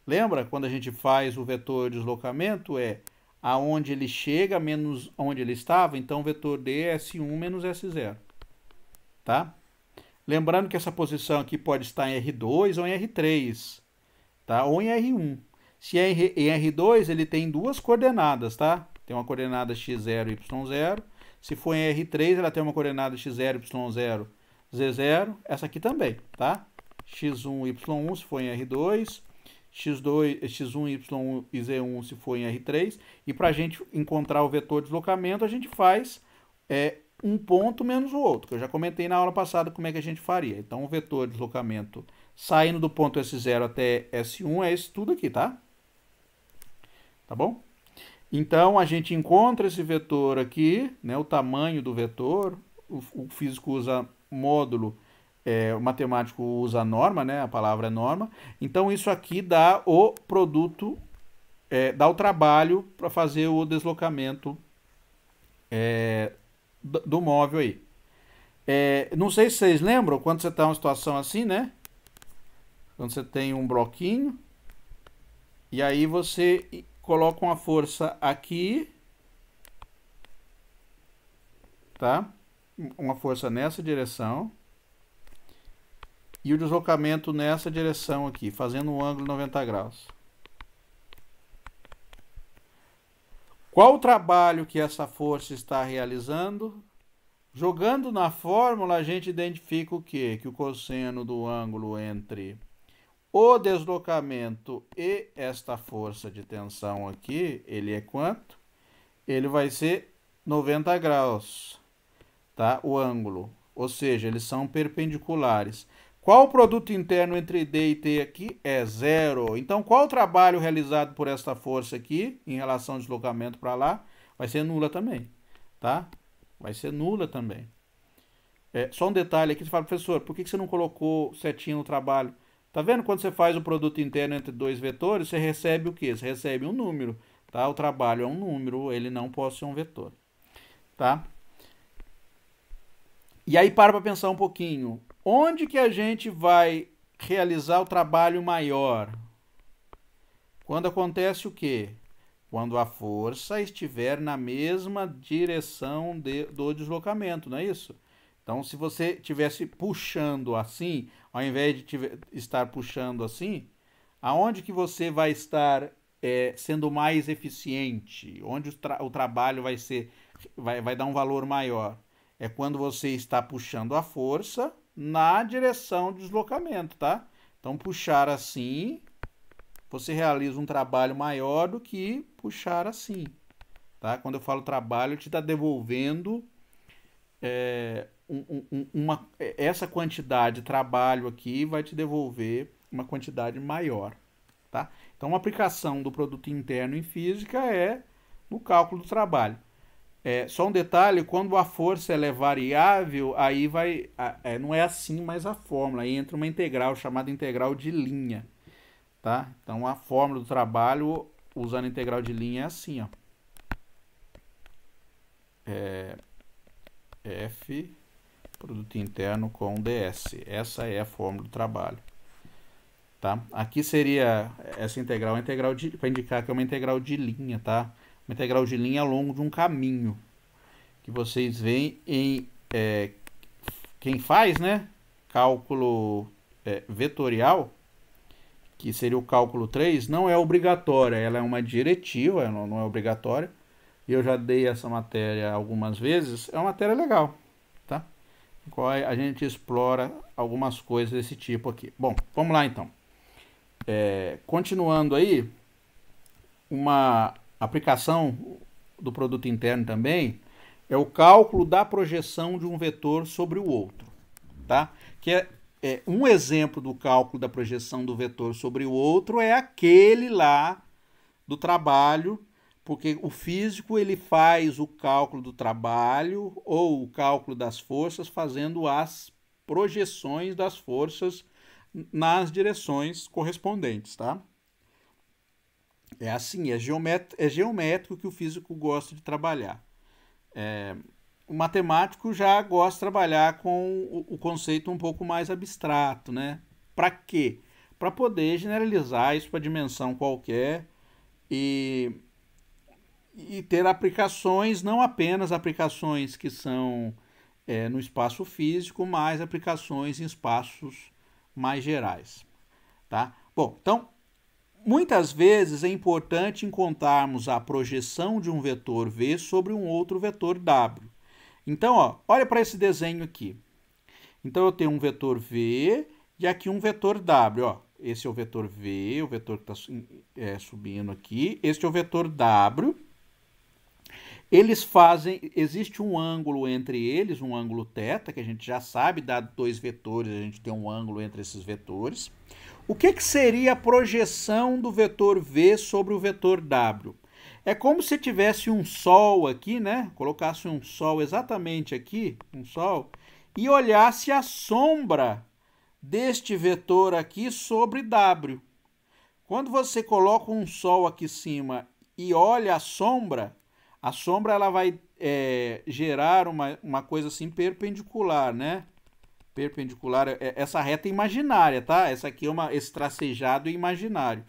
Lembra quando a gente faz o vetor de deslocamento? Aonde ele chega menos onde ele estava, então o vetor D é S1 menos S0, tá? Lembrando que essa posição aqui pode estar em R2 ou em R3, tá? Ou em R1. Se é em R2, ele tem duas coordenadas, tá? Tem uma coordenada x0 e y0. Se for em R3, ela tem uma coordenada x0, y0, z0. Essa aqui também, tá? x1, y1 se for em R2, x1, y1 e z1 se for em R3. E para a gente encontrar o vetor de deslocamento, a gente faz um ponto menos o outro, que eu já comentei na aula passada como é que a gente faria. Então, o vetor de deslocamento saindo do ponto S0 até S1 é esse tudo aqui, tá? Tá bom? Então, a gente encontra esse vetor aqui, né, o tamanho do vetor, o físico usa módulo, o matemático usa norma, né, a palavra é norma. Então, isso aqui dá o produto, dá o trabalho para fazer o deslocamento do móvel aí. Não sei se vocês lembram, quando você está em uma situação assim, né? Quando você tem um bloquinho, e aí você coloco uma força aqui, tá? Uma força nessa direção. E o deslocamento nessa direção aqui, fazendo um ângulo 90 graus. Qual o trabalho que essa força está realizando? Jogando na fórmula, a gente identifica o quê? Que o cosseno do ângulo entre o deslocamento e esta força de tensão aqui, ele é quanto? Ele vai ser 90 graus, tá? O ângulo. Ou seja, eles são perpendiculares. Qual o produto interno entre D e T aqui? É zero. Então, qual o trabalho realizado por esta força aqui, em relação ao deslocamento para lá? Vai ser nula também, tá? Vai ser nula também. Só um detalhe aqui, você fala, professor, por que você não colocou setinha no trabalho? Tá vendo? Quando você faz o produto interno entre dois vetores, você recebe o quê? Você recebe um número, tá? O trabalho é um número, ele não pode ser um vetor, tá? E aí para pensar um pouquinho. Onde que a gente vai realizar o trabalho maior? Quando acontece o quê? Quando a força estiver na mesma direção do deslocamento, não é isso? Então, se você estivesse puxando assim, ao invés de estar puxando assim, aonde que você vai estar sendo mais eficiente? Onde o trabalho vai dar um valor maior? É quando você está puxando a força na direção do deslocamento, tá? Então, puxar assim, você realiza um trabalho maior do que puxar assim, tá? Quando eu falo trabalho, eu te está devolvendo essa quantidade de trabalho aqui vai te devolver uma quantidade maior, tá? Então, uma aplicação do produto interno em física é no cálculo do trabalho. Só um detalhe, quando a força ela é variável, aí não é assim mais a fórmula, aí entra uma integral chamada integral de linha, tá? Então a fórmula do trabalho usando a integral de linha é assim, ó. F produto interno com ds. Essa é a fórmula do trabalho, tá? Aqui seria essa integral, para indicar que é uma integral de linha, tá? Uma integral de linha ao longo de um caminho que vocês veem em quem faz, né, cálculo vetorial, que seria o cálculo 3, não é obrigatória, ela é uma diretiva, ela não é obrigatória, e eu já dei essa matéria algumas vezes, é uma matéria legal, tá? Em qual a gente explora algumas coisas desse tipo aqui. Bom, vamos lá então. Continuando aí, uma aplicação do produto interno também é o cálculo da projeção de um vetor sobre o outro, tá? Que é um exemplo do cálculo da projeção do vetor sobre o outro é aquele lá do trabalho, porque o físico ele faz o cálculo do trabalho ou o cálculo das forças fazendo as projeções das forças nas direções correspondentes, tá? É assim, é geométrico que o físico gosta de trabalhar. O matemático já gosta de trabalhar com o conceito um pouco mais abstrato, né? Para quê? Para poder generalizar isso para dimensão qualquer e ter aplicações, não apenas aplicações que são no espaço físico, mas aplicações em espaços mais gerais, tá? Bom, então, muitas vezes é importante encontrarmos a projeção de um vetor V sobre um outro vetor W. Então, ó, olha para esse desenho aqui. Então, eu tenho um vetor V e aqui um vetor W. Ó. Esse é o vetor V, o vetor que está subindo aqui. Este é o vetor W. Existe um ângulo entre eles, um ângulo θ, que a gente já sabe, dado dois vetores, a gente tem um ângulo entre esses vetores. O que seria a projeção do vetor V sobre o vetor W? É como se tivesse um Sol aqui, né? Colocasse um Sol exatamente aqui, um Sol, e olhasse a sombra deste vetor aqui sobre W. Quando você coloca um Sol aqui em cima e olha a sombra ela vai gerar uma coisa assim perpendicular, né? Perpendicular, essa reta imaginária, tá? Essa aqui é esse tracejado imaginário.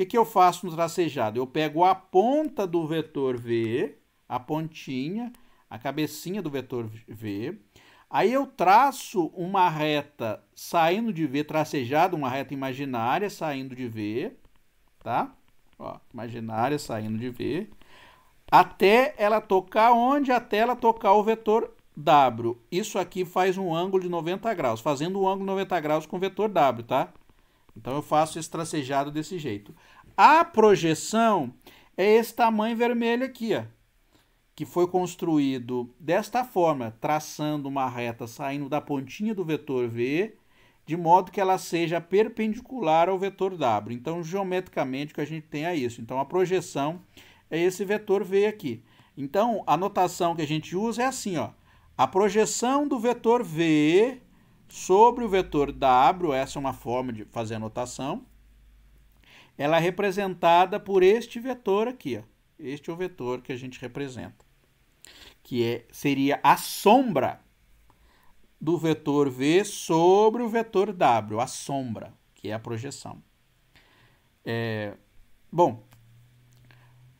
que eu faço no tracejado? Eu pego a ponta do vetor V, a pontinha, a cabecinha do vetor V, aí eu traço uma reta saindo de V, tracejado, uma reta imaginária saindo de V, tá? Ó, imaginária saindo de V, até ela tocar onde? Até ela tocar o vetor W. Isso aqui faz um ângulo de 90 graus, fazendo um ângulo de 90 graus com o vetor W, tá? Então eu faço esse tracejado desse jeito. A projeção é esse tamanho vermelho aqui, ó, que foi construído desta forma, traçando uma reta saindo da pontinha do vetor V, de modo que ela seja perpendicular ao vetor W. Então, geometricamente, o que a gente tem é isso. Então, a projeção é esse vetor V aqui. Então, a notação que a gente usa é assim, ó. A projeção do vetor V sobre o vetor W, essa é uma forma de fazer a notação, ela é representada por este vetor aqui, ó. Este é o vetor que a gente representa, que seria a sombra do vetor V sobre o vetor W, a sombra, que é a projeção. Bom,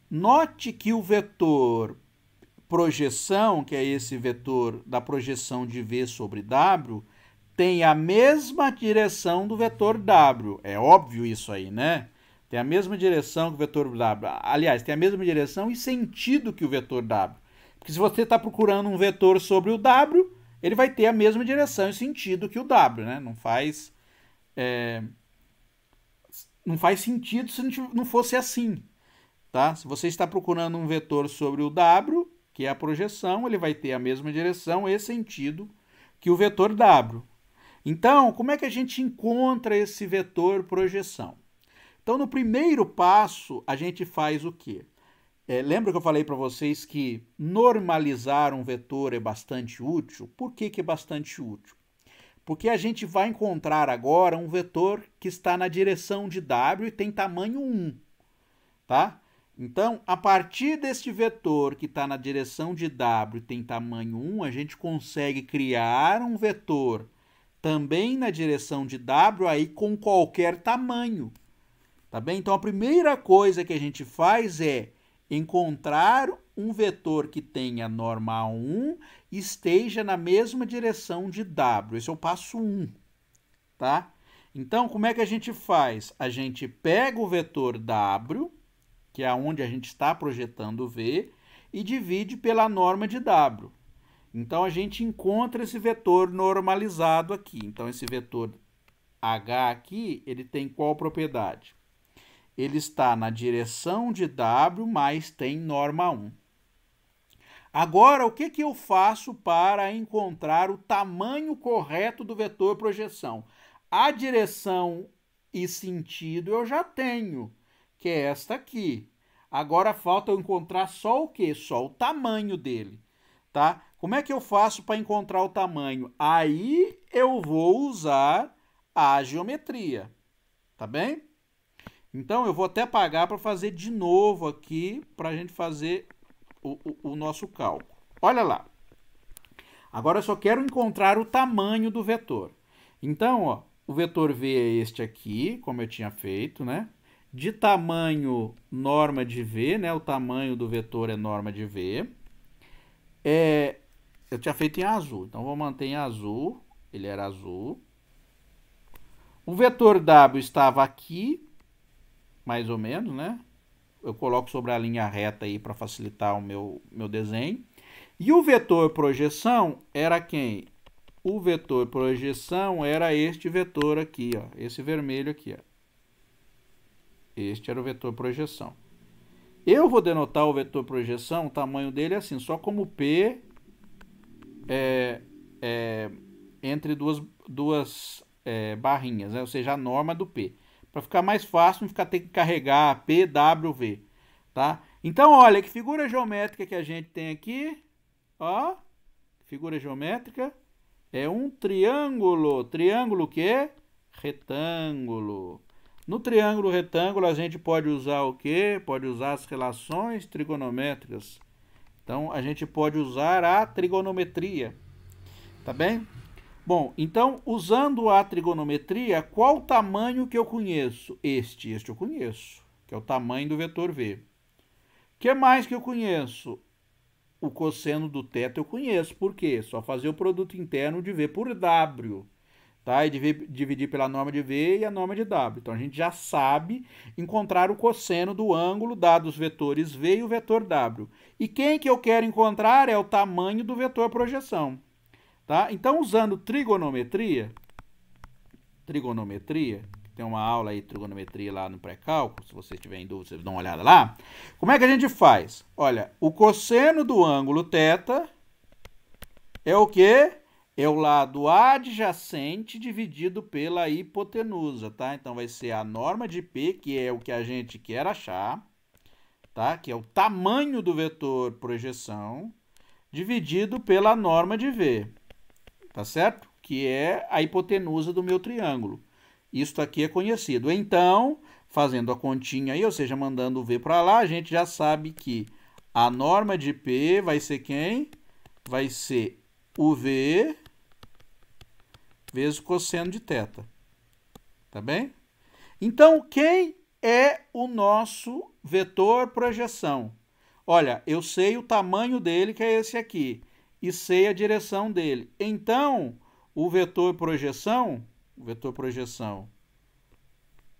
note que o vetor projeção, que é esse vetor da projeção de V sobre W, tem a mesma direção do vetor W. É óbvio isso aí, né? Tem a mesma direção que o vetor W. Aliás, tem a mesma direção e sentido que o vetor W. Porque se você está procurando um vetor sobre o W, ele vai ter a mesma direção e sentido que o W, né? Não faz sentido se não fosse assim, tá? Se você está procurando um vetor sobre o W, que é a projeção, ele vai ter a mesma direção e sentido que o vetor W. Então, como é que a gente encontra esse vetor projeção? Então, no primeiro passo, a gente faz o quê? Lembra que eu falei para vocês que normalizar um vetor é bastante útil? Por que é bastante útil? Porque a gente vai encontrar agora um vetor que está na direção de W e tem tamanho 1, tá? Então, a partir deste vetor que está na direção de W e tem tamanho 1, a gente consegue criar um vetor também na direção de W aí com qualquer tamanho, tá bem? Então, a primeira coisa que a gente faz é encontrar um vetor que tenha norma 1 e esteja na mesma direção de W. Esse é o passo 1, tá? Então, como é que a gente faz? A gente pega o vetor W, que é onde a gente está projetando V, e divide pela norma de W. Então, a gente encontra esse vetor normalizado aqui. Então, esse vetor H aqui, ele tem qual propriedade? Ele está na direção de W, mas tem norma 1. Agora, o que eu faço para encontrar o tamanho correto do vetor projeção? A direção e sentido eu já tenho, que é esta aqui. Agora falta eu encontrar só o quê? Só o tamanho dele, tá? Como é que eu faço para encontrar o tamanho? Aí eu vou usar a geometria, tá bem? Então, eu vou até apagar para fazer de novo aqui, para a gente fazer o nosso cálculo. Olha lá. Agora, eu só quero encontrar o tamanho do vetor. Então, ó, o vetor V é este aqui, como eu tinha feito, né? De tamanho norma de V, né? O tamanho do vetor é norma de V. Eu tinha feito em azul, então vou manter em azul. Ele era azul. O vetor W estava aqui, mais ou menos, né? Eu coloco sobre a linha reta aí para facilitar o meu desenho. E o vetor projeção era quem? O vetor projeção era este vetor aqui, ó. Esse vermelho aqui, ó. Este era o vetor projeção. Eu vou denotar o vetor projeção, o tamanho dele é assim, só como P entre duas barrinhas, né? Ou seja, a norma do P. Para ficar mais fácil, não ficar ter que carregar P, W, V, tá? Então, olha que figura geométrica que a gente tem aqui, ó, figura geométrica, é um triângulo. Triângulo o quê? Retângulo. No triângulo retângulo, a gente pode usar o quê? Pode usar as relações trigonométricas. Então, a gente pode usar a trigonometria, tá bem? Bom, então, usando a trigonometria, qual o tamanho que eu conheço? Este eu conheço. que é o tamanho do vetor V. O que mais que eu conheço? O cosseno do θ eu conheço. Por quê? Só fazer o produto interno de V por W. Tá? E dividir pela norma de V e a norma de W. Então, a gente já sabe encontrar o cosseno do ângulo, dados os vetores V e o vetor W. E quem que eu quero encontrar é o tamanho do vetor projeção. Tá? Então, usando trigonometria, tem uma aula aí de trigonometria lá no pré-cálculo, se você tiver em dúvida, vocês dão uma olhada lá. Como é que a gente faz? Olha, o cosseno do ângulo θ é o quê? É o lado adjacente dividido pela hipotenusa, tá? Então, vai ser a norma de P, que é o que a gente quer achar, tá? Que é o tamanho do vetor projeção, dividido pela norma de V, tá certo? Que é a hipotenusa do meu triângulo. Isto aqui é conhecido. Então, fazendo a continha aí, ou seja, mandando o V para lá, a gente já sabe que a norma de P vai ser quem? Vai ser o V vezes o cosseno de θ. Tá bem? Então, quem é o nosso vetor projeção? Olha, eu sei o tamanho dele, que é esse aqui, e sei a direção dele. Então, o vetor projeção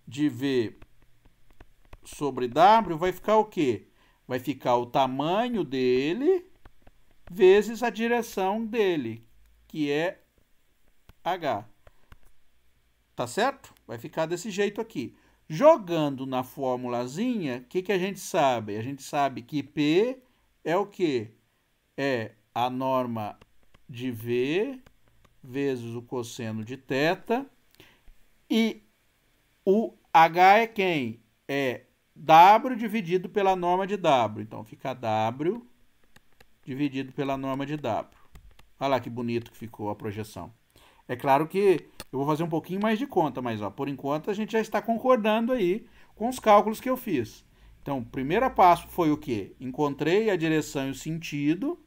de V sobre W vai ficar o quê? Vai ficar o tamanho dele vezes a direção dele, que é H. Tá certo? Vai ficar desse jeito aqui. Jogando na formulazinha, o que a gente sabe? A gente sabe que P é o quê? É a norma de V vezes o cosseno de θ. E o H é quem? É W dividido pela norma de W. Então, fica W dividido pela norma de W. Olha lá que bonito que ficou a projeção. É claro que eu vou fazer um pouquinho mais de conta, mas ó, por enquanto a gente já está concordando aí com os cálculos que eu fiz. Então, o primeiro passo foi o quê? Encontrei a direção e o sentido.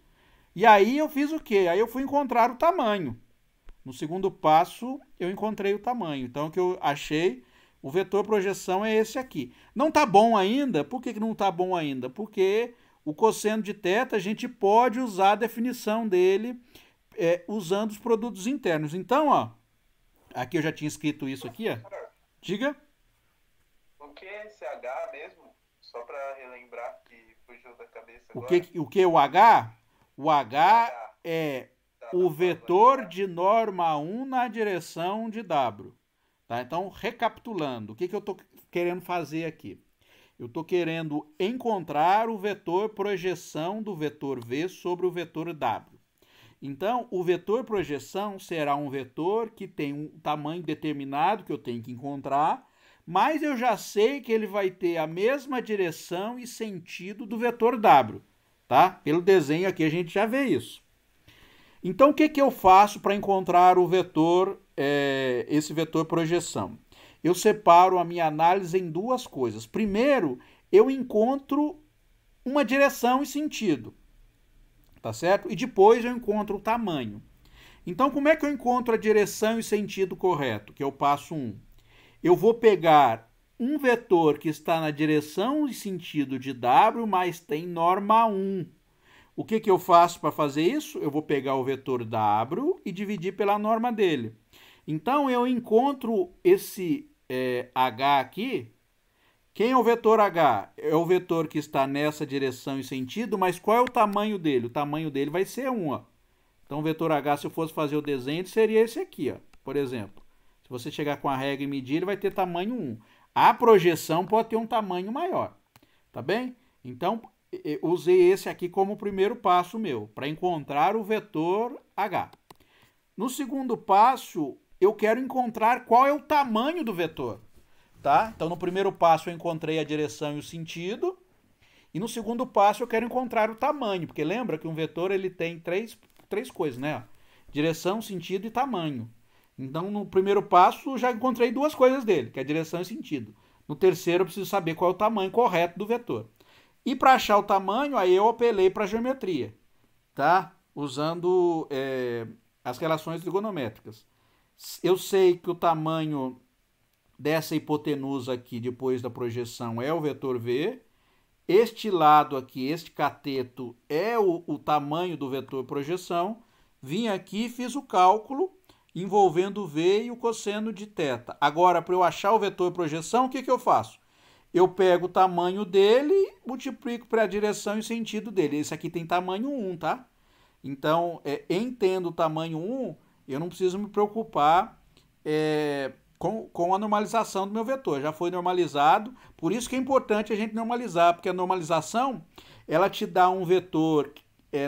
E aí eu fiz o quê? Aí eu fui encontrar o tamanho. No segundo passo, eu encontrei o tamanho. Então, o que eu achei, o vetor projeção é esse aqui. Não está bom ainda? Por que não está bom ainda? Porque o cosseno de θ, a gente pode usar a definição dele usando os produtos internos. Então, ó, aqui eu já tinha escrito isso aqui, ó. Diga. O que é esse H mesmo? Só para relembrar que fugiu da cabeça agora. O que é o H? O H é o vetor de norma 1 na direção de W. Tá? Então, recapitulando, o que eu estou querendo fazer aqui? Eu estou querendo encontrar o vetor projeção do vetor V sobre o vetor W. Então, o vetor projeção será um vetor que tem um tamanho determinado que eu tenho que encontrar, mas eu já sei que ele vai ter a mesma direção e sentido do vetor W. Tá? Pelo desenho aqui a gente já vê isso. Então, o que eu faço para encontrar o vetor, esse vetor projeção? Eu separo a minha análise em duas coisas. Primeiro, eu encontro uma direção e sentido. Tá certo? E depois eu encontro o tamanho. Então, como é que eu encontro a direção e sentido correto? Que é o passo 1. Eu vou pegar um vetor que está na direção e sentido de W, mas tem norma 1. O que eu faço para fazer isso? Eu vou pegar o vetor W e dividir pela norma dele. Então, eu encontro esse H aqui. Quem é o vetor H? É o vetor que está nessa direção e sentido, mas qual é o tamanho dele? O tamanho dele vai ser 1. Ó. Então, o vetor H, se eu fosse fazer o desenho, seria esse aqui, ó, por exemplo. Se você chegar com a régua e medir, ele vai ter tamanho 1. A projeção pode ter um tamanho maior, tá bem? Então, eu usei esse aqui como o primeiro passo meu, para encontrar o vetor H. No segundo passo, eu quero encontrar qual é o tamanho do vetor. Tá? Então, no primeiro passo eu encontrei a direção e o sentido. E no segundo passo eu quero encontrar o tamanho. Porque lembra que um vetor ele tem três coisas, né? Direção, sentido e tamanho. Então, no primeiro passo eu já encontrei duas coisas dele, que é a direção e sentido. No terceiro eu preciso saber qual é o tamanho correto do vetor. E para achar o tamanho, aí eu apelei para a geometria. Tá? Usando as relações trigonométricas. Eu sei que o tamanho dessa hipotenusa aqui depois da projeção é o vetor V. Este lado aqui, este cateto, é o tamanho do vetor projeção. Vim aqui e fiz o cálculo envolvendo o V e o cosseno de θ. Agora, para eu achar o vetor projeção, o que eu faço? Eu pego o tamanho dele e multiplico para a direção e o sentido dele. Esse aqui tem tamanho 1, tá? Então, tendo o tamanho 1, eu não preciso me preocupar com a normalização do meu vetor. Já foi normalizado, por isso que é importante a gente normalizar, porque a normalização, ela te dá um vetor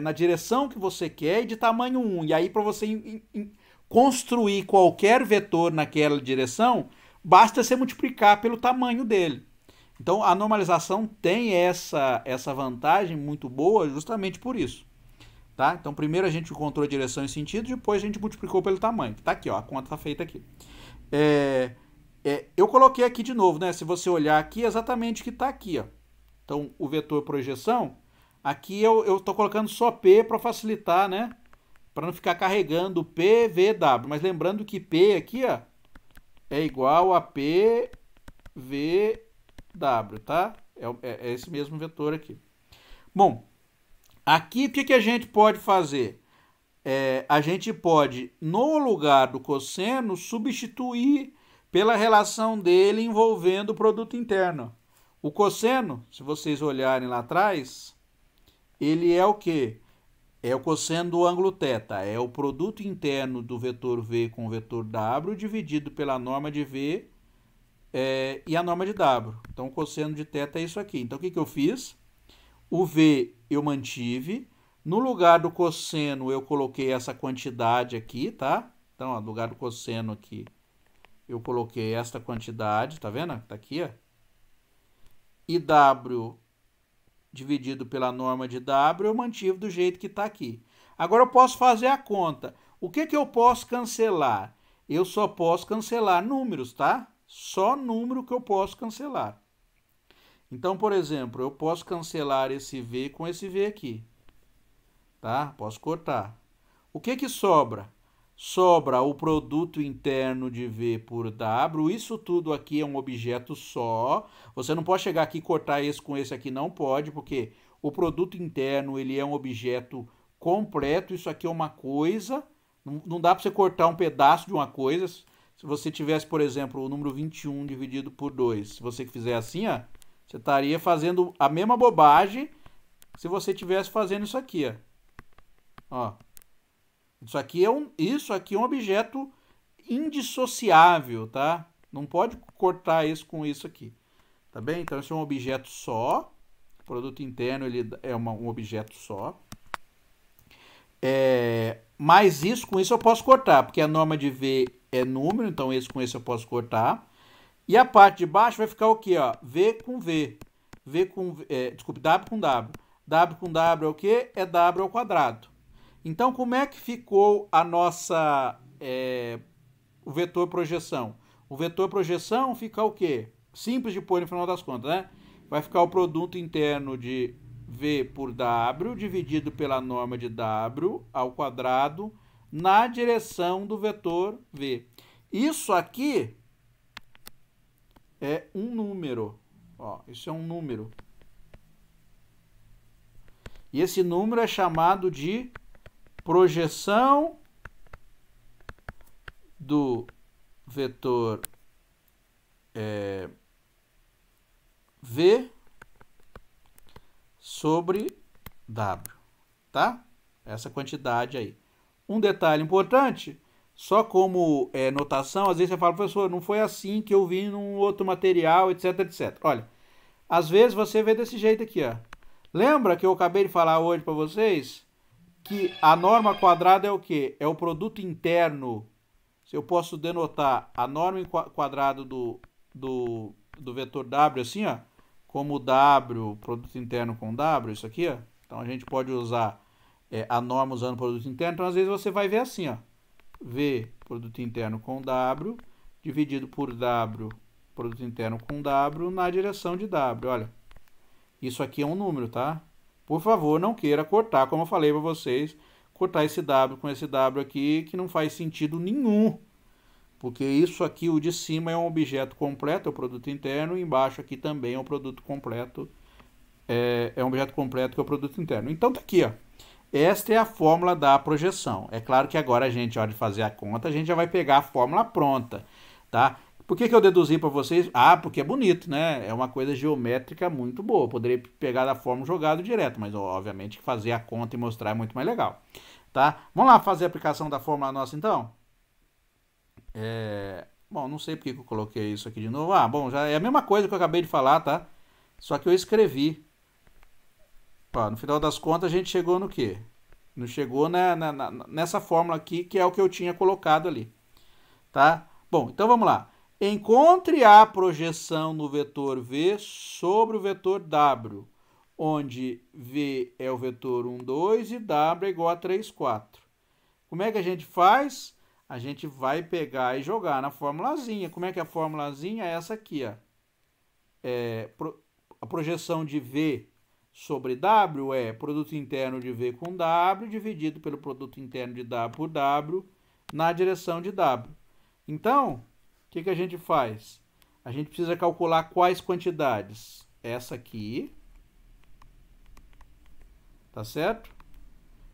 na direção que você quer e de tamanho 1. E aí, para você construir qualquer vetor naquela direção, basta você multiplicar pelo tamanho dele. Então, a normalização tem essa vantagem muito boa justamente por isso. Tá? Então, primeiro a gente encontrou a direção e sentido, depois a gente multiplicou pelo tamanho. Tá aqui, ó, a conta está feita aqui. Eu coloquei aqui de novo, né? Se você olhar aqui, é exatamente o que está aqui, ó. Então, o vetor projeção, aqui eu estou colocando só P para facilitar, né? Para não ficar carregando P, V, W. Mas lembrando que P aqui, ó, é igual a P, V, W, tá? É esse mesmo vetor aqui. Bom, aqui o que a gente pode fazer? A gente pode, no lugar do cosseno, substituir pela relação dele envolvendo o produto interno. O cosseno, se vocês olharem lá atrás, ele é o quê? É o cosseno do ângulo θ. É o produto interno do vetor V com o vetor W dividido pela norma de V e a norma de W. Então, o cosseno de θ é isso aqui. Então, o que eu fiz? O V eu mantive. No lugar do cosseno, eu coloquei essa quantidade aqui, tá? Então, ó, no lugar do cosseno aqui, eu coloquei esta quantidade, tá vendo? Tá aqui, ó. E W dividido pela norma de W, eu mantive do jeito que tá aqui. Agora, eu posso fazer a conta. O que eu posso cancelar? Eu só posso cancelar números, tá? Só número que eu posso cancelar. Então, por exemplo, eu posso cancelar esse V com esse V aqui. Tá? Posso cortar. O que sobra? Sobra o produto interno de V por W. Isso tudo aqui é um objeto só. Você não pode chegar aqui e cortar esse com esse aqui, não pode, porque o produto interno ele é um objeto completo. Isso aqui é uma coisa. Não dá para você cortar um pedaço de uma coisa. Se você tivesse, por exemplo, o número 21 dividido por 2, se você fizer assim, ó, você estaria fazendo a mesma bobagem se você estivesse fazendo isso aqui, ó. Ó, isso aqui é um objeto indissociável, tá? Não pode cortar isso com isso aqui, tá bem? Então, isso é um objeto só. O produto interno ele é um objeto só. Mas isso com isso eu posso cortar, porque a norma de V é número, então esse com esse eu posso cortar. E a parte de baixo vai ficar o quê? Ó? V com V. Desculpe, W com W. W com W é o quê? É W ao quadrado. Então, como é que ficou a nossa o vetor projeção? O vetor projeção fica o quê? Simples de pôr no final das contas, né? Vai ficar o produto interno de V por W dividido pela norma de W ao quadrado na direção do vetor V. Isso aqui é um número. Ó, isso é um número. E esse número é chamado de projeção do vetor V sobre W, tá? Essa quantidade aí. Um detalhe importante, só como notação, às vezes você fala, professor, não foi assim que eu vi num outro material, etc, etc. Olha, às vezes você vê desse jeito aqui, ó. Lembra que eu acabei de falar hoje para vocês que a norma quadrada é o quê? É o produto interno. Se eu posso denotar a norma quadrado do vetor W assim, ó, como W, produto interno com W, isso aqui, ó. Então a gente pode usar a norma usando o produto interno. Então às vezes você vai ver assim, ó. V, produto interno com W, dividido por W, produto interno com W, na direção de W. Olha, isso aqui é um número, tá? Por favor, não queira cortar, como eu falei para vocês, cortar esse W com esse W aqui, que não faz sentido nenhum, Porque isso aqui, o de cima, é um objeto completo, é o produto interno, e embaixo aqui também é um produto completo, é um objeto completo que é o produto interno. Então tá aqui, ó. Esta é a fórmula da projeção. É claro que agora a gente, na hora de fazer a conta, a gente já vai pegar a fórmula pronta, tá? Por que eu deduzi para vocês? Ah, porque é bonito, né? É uma coisa geométrica muito boa. Eu poderia pegar da fórmula jogado direto, mas obviamente fazer a conta e mostrar é muito mais legal, tá? Vamos lá fazer a aplicação da fórmula nossa, então? Bom, não sei porque que eu coloquei isso aqui de novo. Ah, bom, já é a mesma coisa que eu acabei de falar, tá? Só que eu escrevi. Ó, no final das contas, a gente chegou no quê? Não chegou nessa fórmula aqui, que é o que eu tinha colocado ali, tá? Bom, então vamos lá. Encontre a projeção no vetor V sobre o vetor W, onde V é o vetor 1, 2 e W é igual a 3, 4. Como é que a gente faz? A gente vai pegar e jogar na formulazinha. Como é que é a formulazinha? É essa aqui, ó. A projeção de V sobre W é produto interno de V com W dividido pelo produto interno de W por W na direção de W. Então, o que a gente faz? A gente precisa calcular quais quantidades? Essa aqui, tá certo?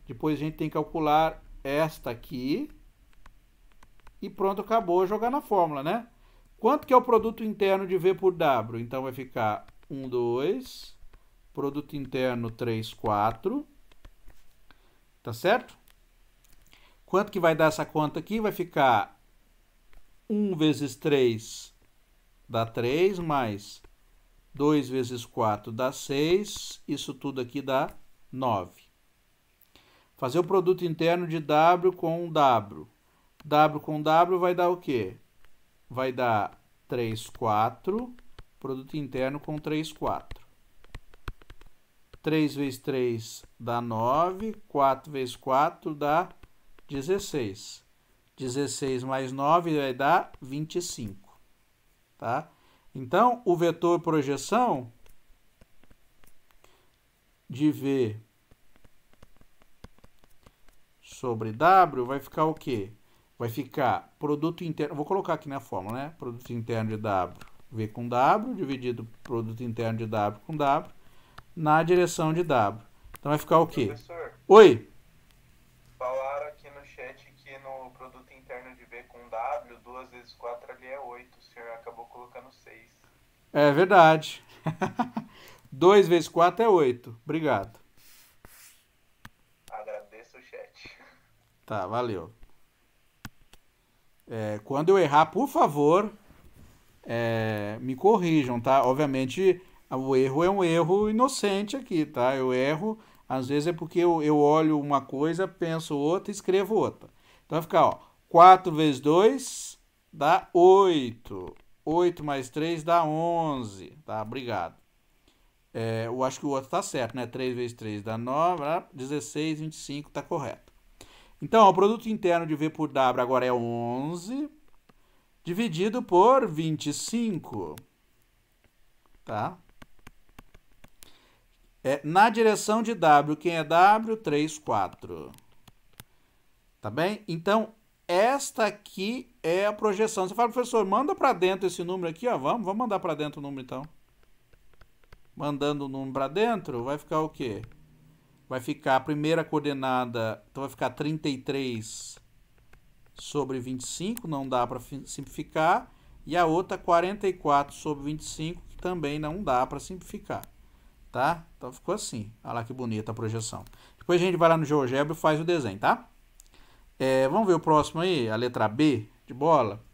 Depois a gente tem que calcular esta aqui e pronto, acabou, jogar na fórmula, né? Quanto que é o produto interno de V por W? Então vai ficar 1, 2, produto interno 3, 4, tá certo? Quanto que vai dar essa conta aqui? Vai ficar 1 vezes 3 dá 3, mais 2 vezes 4 dá 6, isso tudo aqui dá 9. Fazer o produto interno de W com W. W com W vai dar o quê? Vai dar 3, 4, produto interno com 3, 4. 3 vezes 3 dá 9, 4 vezes 4 dá 16. 16 mais 9 vai dar 25, tá? Então, o vetor projeção de V sobre W vai ficar o quê? Vai ficar produto interno, vou colocar aqui na fórmula, né? Produto interno de W, V com W, dividido produto interno de W com W, na direção de W. Então vai ficar o quê? Professor, Oi? falaram aqui no chat que no produto interno de V com W, 2 vezes 4 ali é 8. O senhor acabou colocando 6. É verdade. 2 vezes 4 é 8. Obrigado. Agradeço o chat. Tá, valeu. Quando eu errar, por favor, me corrijam, tá? Obviamente, o erro é um erro inocente aqui, tá? Eu erro, às vezes é porque eu olho uma coisa, penso outra e escrevo outra. Então vai ficar, ó, 4 vezes 2 dá 8. 8 mais 3 dá 11, tá? Obrigado. Eu acho que o outro tá certo, né? 3 vezes 3 dá 9, 16, 25, tá correto. Então, ó, o produto interno de V por W agora é 11, dividido por 25, tá? Na direção de W, quem é W? 3, 4. Tá bem? Então, esta aqui é a projeção. Você fala, professor, manda para dentro esse número aqui, ó. Vamos mandar para dentro o número, então. Mandando o número para dentro, vai ficar o quê? Vai ficar a primeira coordenada, então vai ficar 33 sobre 25, não dá para simplificar. E a outra 44 sobre 25, que também não dá para simplificar. Tá? Então ficou assim. Olha lá que bonita a projeção. Depois a gente vai lá no GeoGebra e faz o desenho, tá? Vamos ver o próximo aí, a letra B de bola.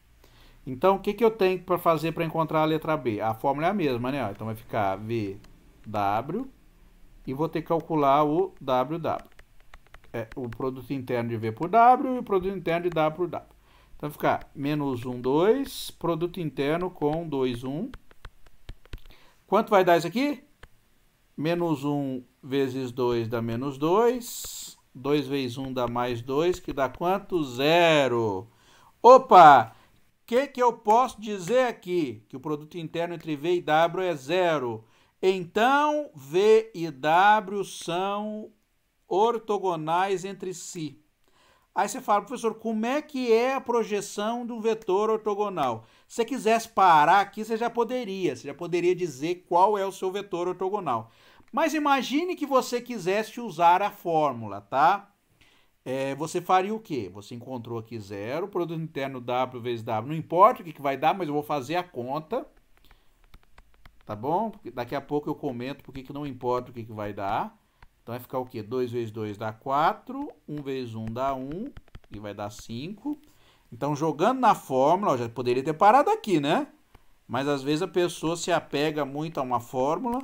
Então, o que eu tenho para fazer para encontrar a letra B? A fórmula é a mesma, né? Então vai ficar VW e vou ter que calcular o WW. O produto interno de V por W e o produto interno de W por W. Então vai ficar menos 1, 2, produto interno com 2, 1. Quanto vai dar isso aqui? Menos 1 vezes 2 dá menos 2. 2 vezes 1 dá mais 2, que dá quanto? 0. Opa! O que eu posso dizer aqui? Que o produto interno entre V e W é 0. Então, V e W são ortogonais entre si. Aí você fala, professor, como é que é a projeção de um vetor ortogonal? Se você quisesse parar aqui, você já poderia dizer qual é o seu vetor ortogonal. Mas imagine que você quisesse usar a fórmula, tá? Você faria o quê? Você encontrou aqui zero, produto interno W vezes W, não importa o que vai dar, mas eu vou fazer a conta, tá bom? Porque daqui a pouco eu comento porque que não importa o que vai dar. Então vai ficar o quê? 2 vezes 2 dá 4, 1 vezes 1 dá 1, e vai dar 5. Então, jogando na fórmula, eu já poderia ter parado aqui, né? Mas às vezes a pessoa se apega muito a uma fórmula.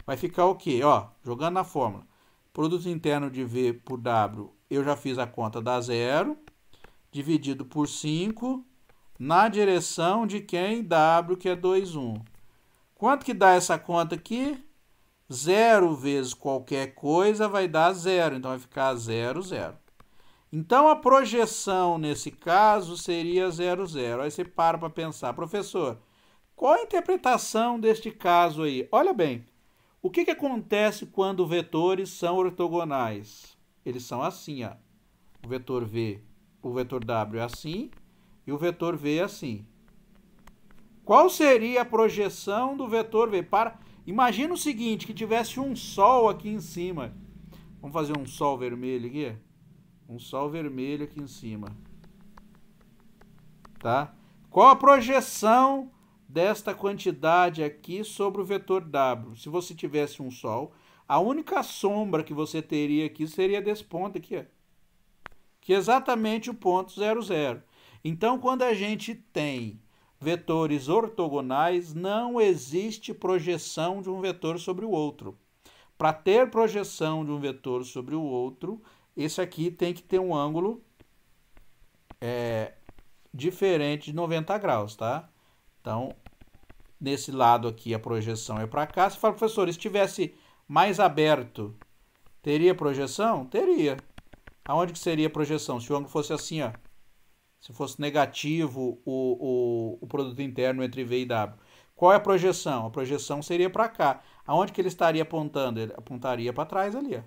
Vai ficar o quê? Ó, jogando na fórmula. Produto interno de V por W, eu já fiz a conta, dá 0. Dividido por 5, na direção de quem? W, que é 2, 1. Quanto que dá essa conta aqui? 0 vezes qualquer coisa vai dar 0, então vai ficar 0, 0. Então, a projeção nesse caso seria 0, 0. Aí você para pensar, professor, qual a interpretação deste caso aí? Olha bem, o que acontece quando vetores são ortogonais? Eles são assim, ó. O vetor V, o vetor W é assim e o vetor V é assim. Qual seria a projeção do vetor V? Imagina o seguinte, que tivesse um sol aqui em cima. Vamos fazer um sol vermelho aqui. Um sol vermelho aqui em cima. Tá? Qual a projeção desta quantidade aqui sobre o vetor W? Se você tivesse um sol, a única sombra que você teria aqui seria desse ponto aqui, ó. Que é exatamente o ponto 0, 0. Então, quando a gente tem vetores ortogonais, não existe projeção de um vetor sobre o outro. Para ter projeção de um vetor sobre o outro, esse aqui tem que ter um ângulo diferente de 90 graus, tá? Então, nesse lado aqui a projeção é para cá. Você fala, professor, se estivesse mais aberto, teria projeção? Teria. Aonde que seria a projeção? Se o ângulo fosse assim, ó. Se fosse negativo o produto interno entre V e W. Qual é a projeção? A projeção seria para cá. Aonde que ele estaria apontando? Ele apontaria para trás ali, ó.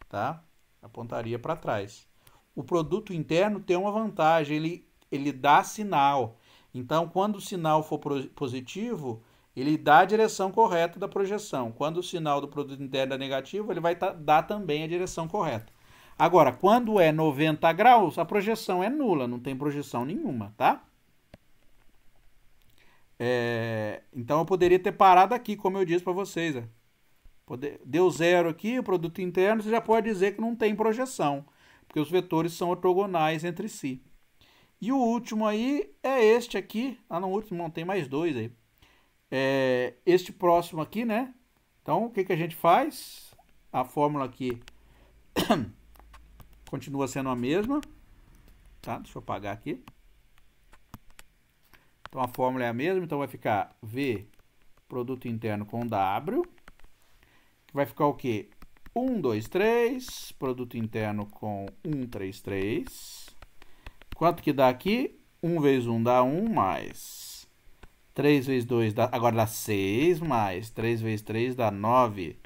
Tá? Apontaria para trás. O produto interno tem uma vantagem, ele dá sinal. Então, quando o sinal for positivo, ele dá a direção correta da projeção. Quando o sinal do produto interno é negativo, ele vai dar também a direção correta. Agora, quando é 90 graus, a projeção é nula, não tem projeção nenhuma, tá? Então, eu poderia ter parado aqui, como eu disse para vocês. Deu 0 aqui, o produto interno, você já pode dizer que não tem projeção, porque os vetores são ortogonais entre si. E o último aí é este aqui. Ah, não, o último não, tem mais 2 aí. Este próximo aqui, né? Então, o que a gente faz? A fórmula aqui continua sendo a mesma. Tá? Deixa eu apagar aqui. Então, a fórmula é a mesma. Então, vai ficar V, produto interno com W. Vai ficar o quê? 1, 2, 3. Produto interno com 1, 3, 3. Quanto que dá aqui? 1 vezes 1 dá 1, mais 3 vezes 2 dá, agora dá 6, mais 3 vezes 3 dá 9.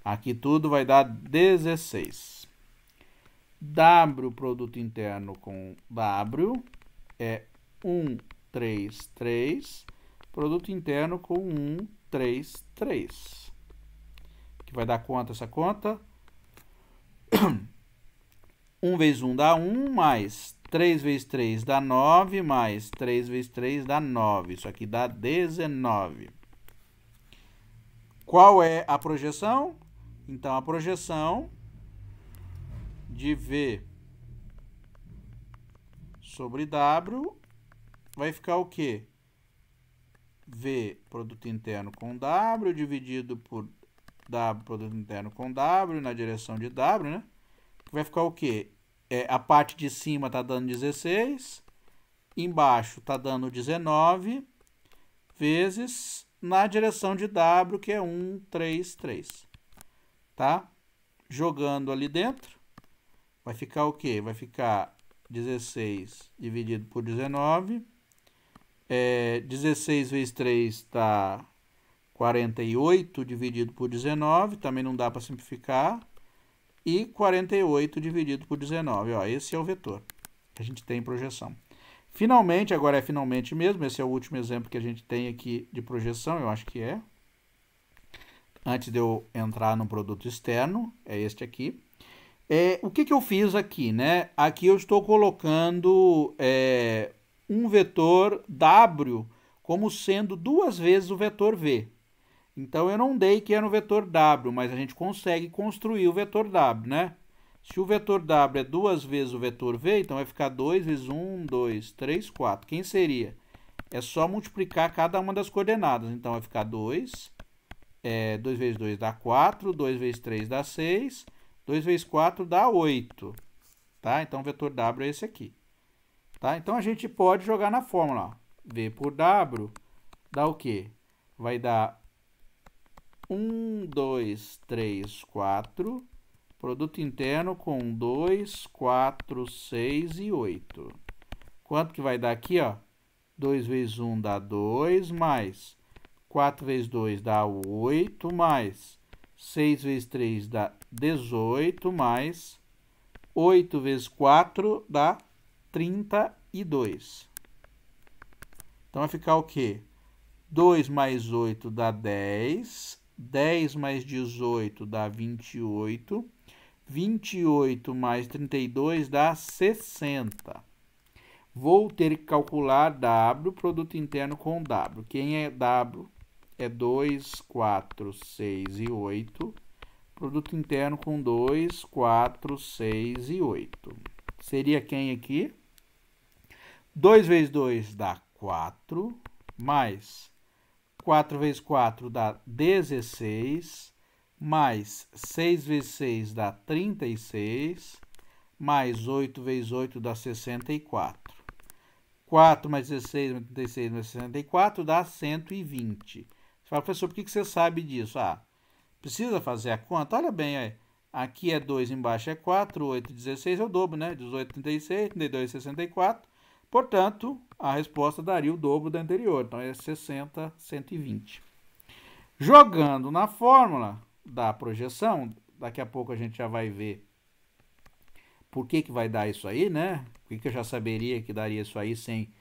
Aqui tudo vai dar 16. W, produto interno com W, é 1, 3, 3. Produto interno com 1, 3, 3. Que vai dar quanto essa conta? 1 vezes 1 dá 1, mais 3 vezes 3 dá 9, mais 3 vezes 3 dá 9. Isso aqui dá 19. Qual é a projeção? Então, a projeção de V sobre W vai ficar o quê? V, produto interno com W, dividido por W, produto interno com W, na direção de W, né? Vai ficar o quê? A parte de cima está dando 16, embaixo está dando 19, vezes na direção de W, que é 1, 3, 3. Tá? Jogando ali dentro, vai ficar o quê? Vai ficar 16 dividido por 19. 16 vezes 3 dá 48 dividido por 19. Também não dá para simplificar. e 48 dividido por 19. Ó, esse é o vetor que a gente tem em projeção. Finalmente, agora é finalmente mesmo, esse é o último exemplo que a gente tem aqui de projeção, eu acho que é. Antes de eu entrar no produto externo, é este aqui. O que eu fiz aqui, né? Aqui eu estou colocando um vetor W como sendo duas vezes o vetor V. Então, eu não dei que era no vetor W, mas a gente consegue construir o vetor W, né? Se o vetor W é duas vezes o vetor V, então vai ficar 2 vezes 1, 2, 3, 4. Quem seria? É só multiplicar cada uma das coordenadas. Então, vai ficar 2. 2 vezes 2 dá 4, 2 vezes 3 dá 6, 2 vezes 4 dá 8. Tá? Então, o vetor W é esse aqui. Tá? Então, a gente pode jogar na fórmula. Ó. V por W dá o quê? Vai dar 1, 2, 3, 4, produto interno com 2, 4, 6 e 8. Quanto que vai dar aqui, ó? 2 vezes 1 dá 2, mais 4 vezes 2 dá 8, mais 6 vezes 3 dá 18, mais 8 vezes 4 dá 32. Então, vai ficar o quê? 2 mais 8 dá 10. 10 mais 18 dá 28. 28 mais 32 dá 60. Vou ter que calcular W, produto interno com W. Quem é W? É 2, 4, 6 e 8. Produto interno com 2, 4, 6 e 8. Seria quem aqui? 2 vezes 2 dá 4, mais 4 vezes 4 dá 16, mais 6 vezes 6 dá 36, mais 8 vezes 8 dá 64. 4 mais 16 mais 36 mais 64 dá 120. Você fala, professor, por que você sabe disso? Precisa fazer a conta? Olha bem, aí. Aqui é 2, embaixo é 4, 8, 16 é o dobro, né? 18, 36, 32, 64. Portanto, a resposta daria o dobro da anterior. Então, é 60, 120. Jogando na fórmula da projeção, daqui a pouco a gente já vai ver por que vai dar isso aí, né? Por que eu já saberia que daria isso aí sem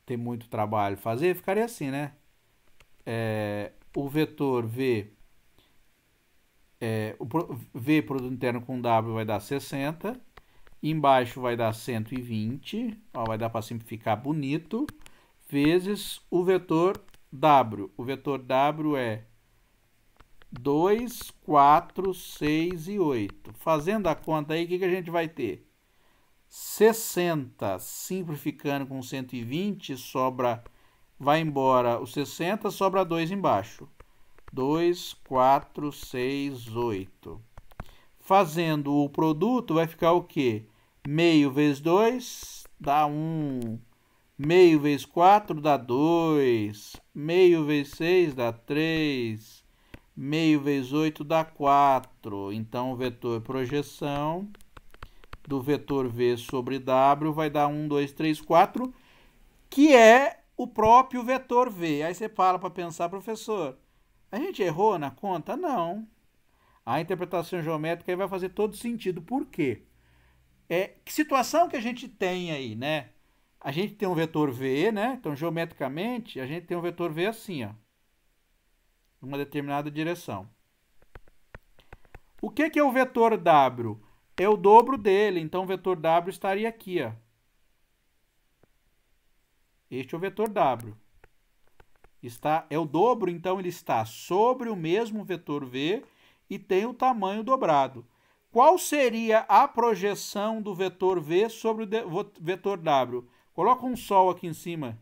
ter muito trabalho fazer? Ficaria assim, né? O vetor V, V produto interno com W vai dar 60. Embaixo vai dar 120, ó, vai dar para simplificar bonito, vezes o vetor W. O vetor W é 2, 4, 6 e 8. Fazendo a conta aí, o que a gente vai ter? 60, simplificando com 120, sobra, vai embora o 60, sobra 2 embaixo. 2, 4, 6, 8. Fazendo o produto, vai ficar o quê? Meio vezes 2 dá 1. Meio vezes 4 dá 2. Meio vezes 6 dá 3. Meio vezes 8 dá 4. Então, o vetor projeção do vetor V sobre W vai dar 1, 2, 3, 4, que é o próprio vetor V. Aí você para para pensar, professor, a gente errou na conta? Não. A interpretação geométrica aí vai fazer todo sentido. Por quê? Que situação que a gente tem aí, né? A gente tem um vetor V, né? Então, geometricamente, a gente tem um vetor V assim, ó. Numa determinada direção. O que é o vetor W? É o dobro dele. Então, o vetor W estaria aqui, ó. Este é o vetor W. É o dobro, então ele está sobre o mesmo vetor V e tem o tamanho dobrado. Qual seria a projeção do vetor V sobre o vetor W? Coloca um sol aqui em cima.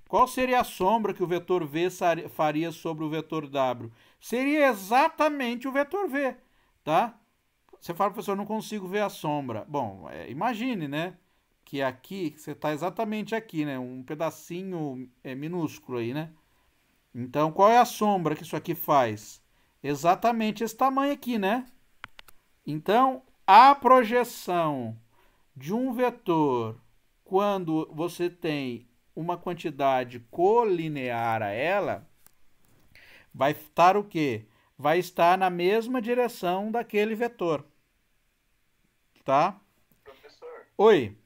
Qual seria a sombra que o vetor V faria sobre o vetor W? Seria exatamente o vetor V, tá? Você fala, professor, eu não consigo ver a sombra. Bom, imagine, né? Que aqui, você está exatamente aqui, né? Um pedacinho minúsculo aí, né? Então, qual é a sombra que isso aqui faz? Exatamente esse tamanho aqui, né? Então, a projeção de um vetor, quando você tem uma quantidade colinear a ela, vai estar o quê? vai estar na mesma direção daquele vetor. Tá? Professor, Oi.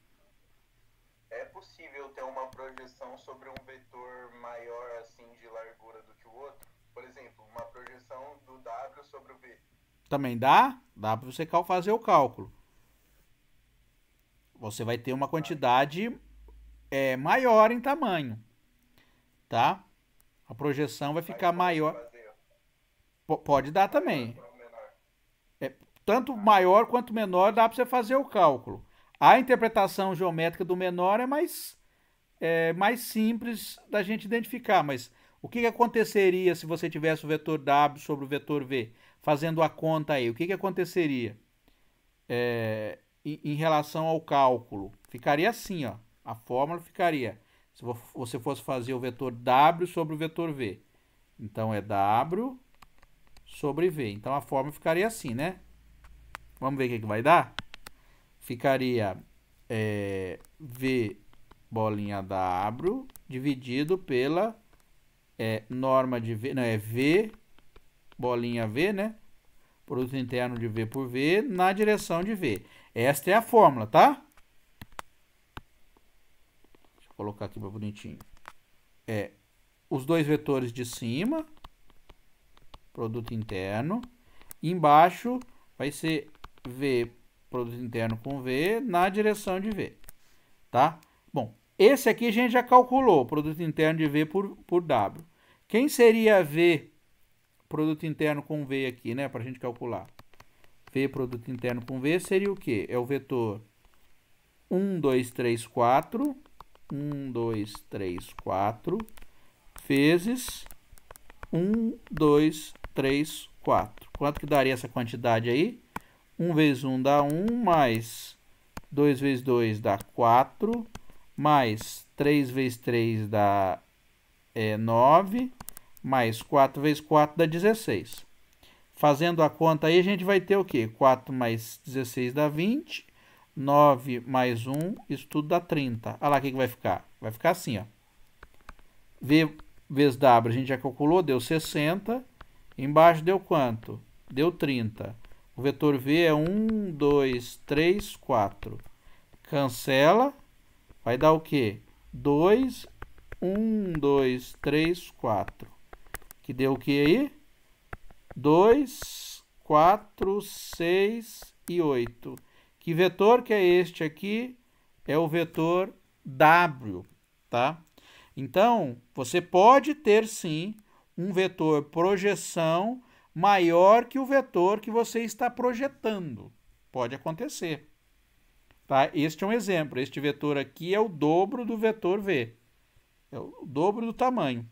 é possível ter uma projeção sobre um vetor maior assim de largura do que o outro? Por exemplo, uma projeção do W sobre o V. Também dá? Dá para você fazer o cálculo. Você vai ter uma quantidade maior em tamanho. Tá? A projeção vai ficar maior. Pode dar também. Tanto maior quanto menor dá para você fazer o cálculo. A interpretação geométrica do menor é mais simples da gente identificar, mas o que aconteceria se você tivesse o vetor W sobre o vetor V? Fazendo a conta aí, o que aconteceria em relação ao cálculo? Ficaria assim, ó. A fórmula ficaria, se você fosse fazer o vetor W sobre o vetor V. Então, é W sobre V. Então, a fórmula ficaria assim, né? Vamos ver o que vai dar? Ficaria V bolinha W dividido pela norma de V, não, é V bolinha V, né? Produto interno de V por V na direção de V. Esta é a fórmula, tá? Deixa eu colocar aqui para bonitinho. Os dois vetores de cima, produto interno. Embaixo vai ser V produto interno com V na direção de V, tá? Bom, esse aqui a gente já calculou, produto interno de V por W. Quem seria V produto interno com V aqui, né, para a gente calcular? V produto interno com V seria o quê? É o vetor 1, 2, 3, 4, 1, 2, 3, 4, vezes 1, 2, 3, 4. Quanto que daria essa quantidade aí? 1 vezes 1 dá 1, mais 2 vezes 2 dá 4, mais 3 vezes 3 dá 9, mais 4 vezes 4 dá 16. Fazendo a conta aí, a gente vai ter o quê? 4 mais 16 dá 20, 9 mais 1, isso tudo dá 30. Olha lá o que vai ficar. Vai ficar assim, ó. V vezes W a gente já calculou, deu 60. Embaixo deu quanto? Deu 30. O vetor V é 1, 2, 3, 4. Cancela. Vai dar o quê? 2, 1, 2, 3, 4. Que deu o que aí? 2, 4, 6 e 8. Que vetor que é este aqui? É o vetor W, tá? Então, você pode ter sim um vetor projeção maior que o vetor que você está projetando. Pode acontecer. Tá? Este é um exemplo. Este vetor aqui é o dobro do vetor V. É o dobro do tamanho.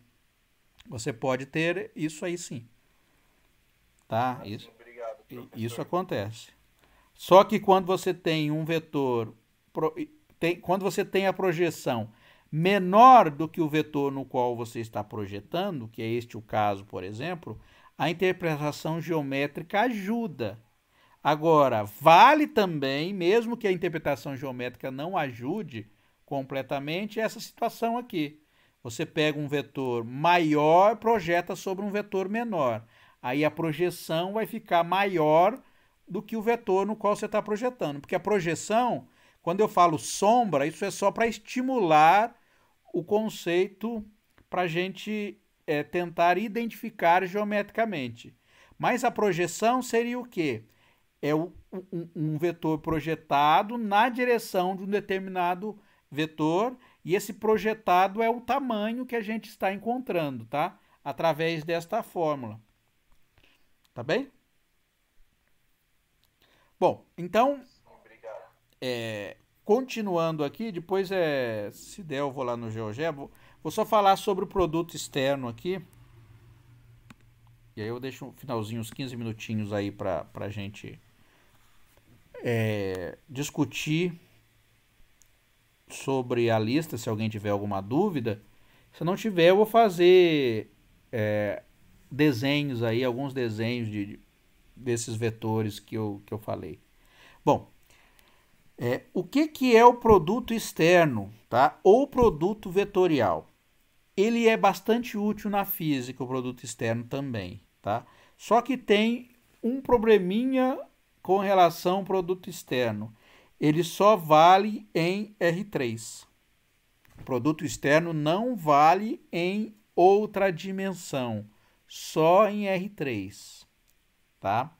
Você pode ter isso aí sim. Tá? Isso acontece. Só que quando você tem um vetor, quando você tem a projeção menor do que o vetor no qual você está projetando, que é este o caso, por exemplo, a interpretação geométrica ajuda. Agora, vale também, mesmo que a interpretação geométrica não ajude completamente, essa situação aqui. Você pega um vetor maior, projeta sobre um vetor menor. Aí a projeção vai ficar maior do que o vetor no qual você está projetando. Porque a projeção, quando eu falo sombra, isso é só para estimular o conceito para a gente tentar identificar geometricamente. Mas a projeção seria o quê? É um vetor projetado na direção de um determinado vetor, e esse projetado é o tamanho que a gente está encontrando, tá? Através desta fórmula. Tá bem? Bom, então, continuando aqui, depois, se der, eu vou lá no GeoGebra. Vou só falar sobre o produto externo aqui. E aí eu deixo um finalzinho, uns 15 minutinhos aí para a gente discutir sobre a lista, se alguém tiver alguma dúvida. Se não tiver, eu vou fazer desenhos aí, alguns desenhos desses vetores que eu falei. Bom, o que é o produto externo, tá? Ou produto vetorial? Ele é bastante útil na física, o produto externo também, tá? Só que tem um probleminha com relação ao produto externo. Ele só vale em R3. O produto externo não vale em outra dimensão, só em R3, tá?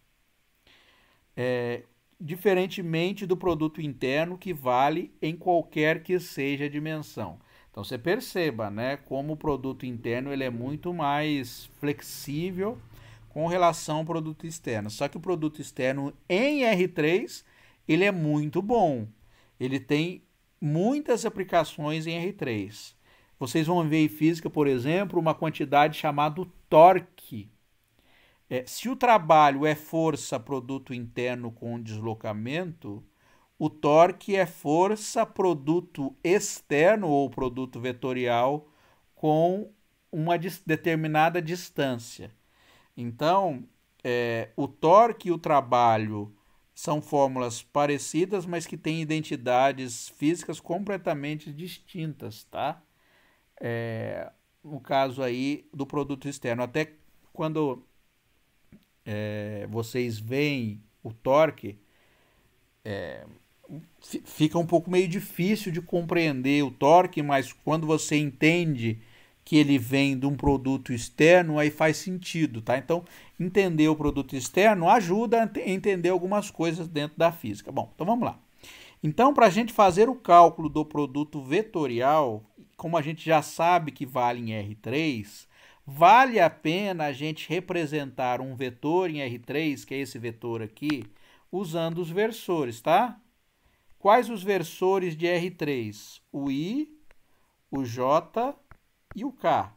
Diferentemente do produto interno, que vale em qualquer que seja a dimensão. Então você perceba, né, como o produto interno ele é muito mais flexível com relação ao produto externo. Só que o produto externo em R3 ele é muito bom. Ele tem muitas aplicações em R3. Vocês vão ver em física, por exemplo, uma quantidade chamada torque. Se o trabalho é força produto interno com deslocamento, o torque é força produto externo ou produto vetorial com uma determinada distância. Então, o torque e o trabalho são fórmulas parecidas, mas que têm identidades físicas completamente distintas, tá? No caso aí do produto externo. Até quando vocês veem o torque, fica um pouco meio difícil de compreender o torque, mas quando você entende que ele vem de um produto externo, aí faz sentido, tá? Então, entender o produto externo ajuda a entender algumas coisas dentro da física. Bom, então vamos lá. Então, para a gente fazer o cálculo do produto vetorial, como a gente já sabe que vale em R3, vale a pena a gente representar um vetor em R3, que é esse vetor aqui, usando os versores, tá? Quais os versores de R3? O I, o J e o K,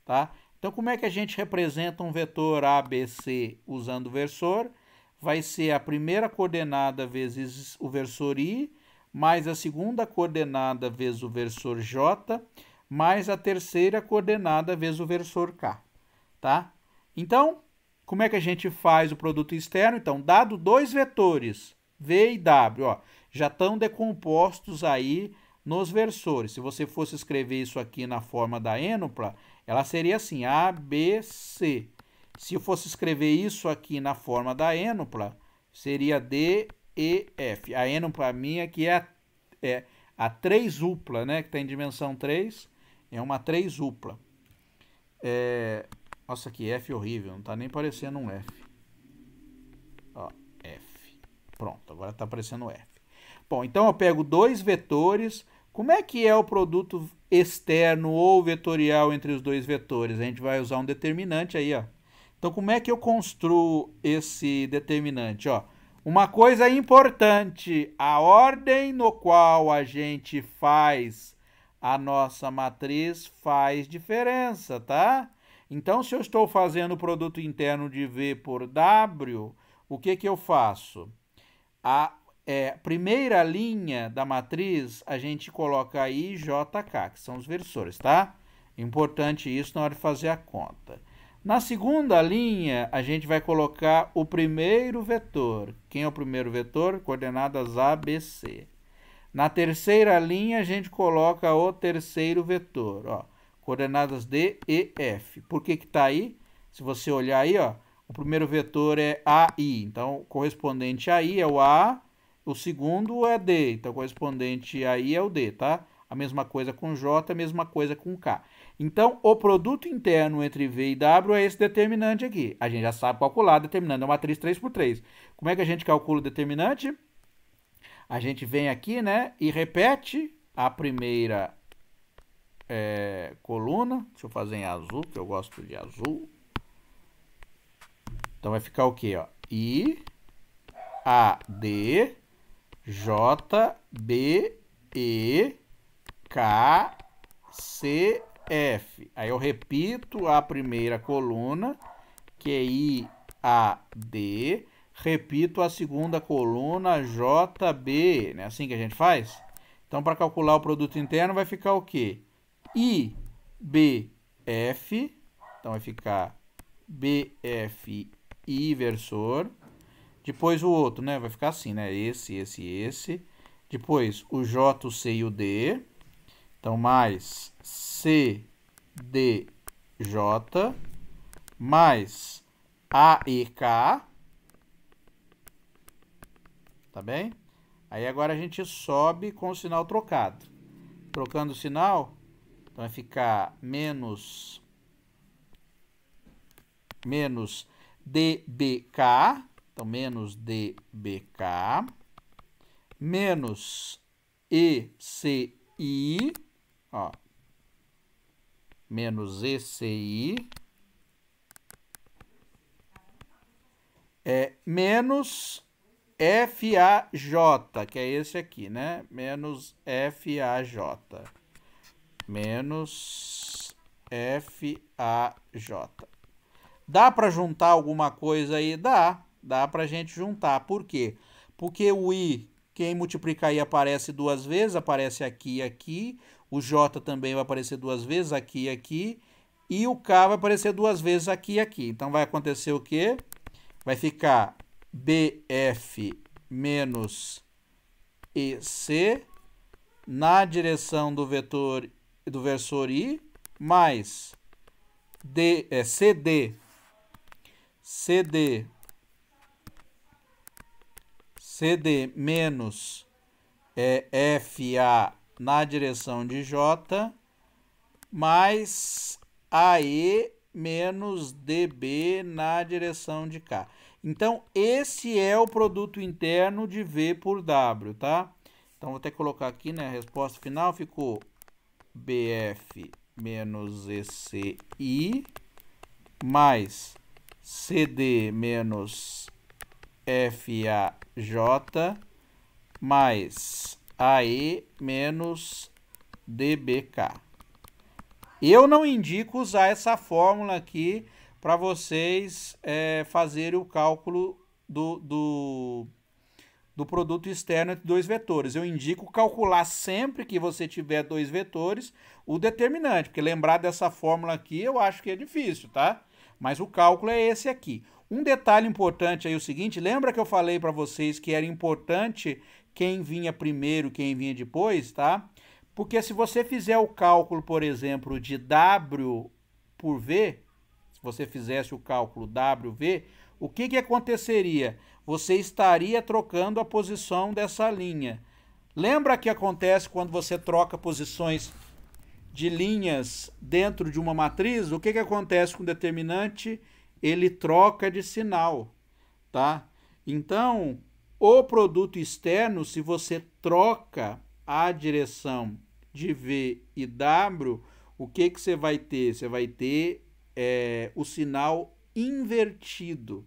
tá? Então, como é que a gente representa um vetor ABC usando o versor? Vai ser a primeira coordenada vezes o versor I, mais a segunda coordenada vezes o versor J, mais a terceira coordenada vezes o versor K, tá? Então, como é que a gente faz o produto externo? Então, dado dois vetores, V e W, ó, já estão decompostos aí nos versores. Se você fosse escrever isso aqui na forma da ênupla, ela seria assim, A, B, C. Se eu fosse escrever isso aqui na forma da ênupla, seria D, E, F. A ênupla minha aqui é a trêsupla, né, que está em dimensão 3, é uma trêsupla. Nossa, que F horrível, não está nem parecendo um F. Ó, F. Pronto, agora está aparecendo F. Bom, então eu pego dois vetores. Como é que é o produto externo ou vetorial entre os dois vetores? A gente vai usar um determinante aí, ó. Então, como é que eu construo esse determinante? Ó, uma coisa importante, a ordem no qual a gente faz a nossa matriz faz diferença, tá? Então, se eu estou fazendo o produto interno de V por W, o que eu faço? A primeira linha da matriz, a gente coloca aí JK, que são os versores, tá? Importante isso na hora de fazer a conta. Na segunda linha, a gente vai colocar o primeiro vetor. Quem é o primeiro vetor? Coordenadas A, B, C. Na terceira linha, a gente coloca o terceiro vetor, ó, coordenadas D, E, F. Por que está aí? Se você olhar aí, ó, o primeiro vetor é AI, então correspondente a I é o A, o segundo é D, então correspondente a I é o D, tá? A mesma coisa com J, a mesma coisa com K. Então, o produto interno entre V e W é esse determinante aqui. A gente já sabe calcular, determinando a matriz 3×3. Como é que a gente calcula o determinante? A gente vem aqui, né, e repete a primeira coluna. Deixa eu fazer em azul, que eu gosto de azul. Então, vai ficar o quê? Ó? I, A, D, J, B, E, K, C, F. Aí eu repito a primeira coluna, que é I, A, D. Repito a segunda coluna, J, B. Não é assim que a gente faz? Então, para calcular o produto interno, vai ficar o quê? I, B, F. Então, vai ficar B, F, I, versor. Depois o outro, né? Vai ficar assim, né? Esse. Depois o J, o C e o D. Então, mais C, D, J. Mais A e K. Tá bem? Aí agora a gente sobe com o sinal trocado. Trocando o sinal, então vai ficar menos dBk, então menos dBk, menos ECI, ó, menos ECI, menos FAJ, que é esse aqui, né? Menos FAJ. Menos FAJ. Dá para juntar alguma coisa aí? Dá para a gente juntar. Por quê? Porque o I, quem multiplicar I aparece duas vezes, aparece aqui e aqui. O J também vai aparecer duas vezes, aqui e aqui. E o K vai aparecer duas vezes aqui e aqui. Então vai acontecer o quê? Vai ficar BF menos EC na direção do vetor do versor I mais CD menos FA na direção de J mais AE menos DB na direção de K. Então, esse é o produto interno de V por W, tá? Então, vou até colocar aqui, né? A resposta final ficou BF menos ECI mais CD menos FAJ mais AE menos DBK. Eu não indico usar essa fórmula aqui para vocês fazerem o cálculo do produto externo entre dois vetores. Eu indico calcular sempre que você tiver dois vetores o determinante, porque lembrar dessa fórmula aqui eu acho que é difícil, tá? Mas o cálculo é esse aqui. Um detalhe importante aí é o seguinte, lembra que eu falei para vocês que era importante quem vinha primeiro, quem vinha depois, tá? Porque se você fizer o cálculo, por exemplo, de W por V, se você fizesse o cálculo WV, o que aconteceria? Você estaria trocando a posição dessa linha. Lembra que acontece quando você troca posições de linhas dentro de uma matriz? O que acontece com o determinante? Ele troca de sinal, tá? Então, o produto externo, se você troca a direção de V e W, o que você vai ter? Você vai ter o sinal invertido.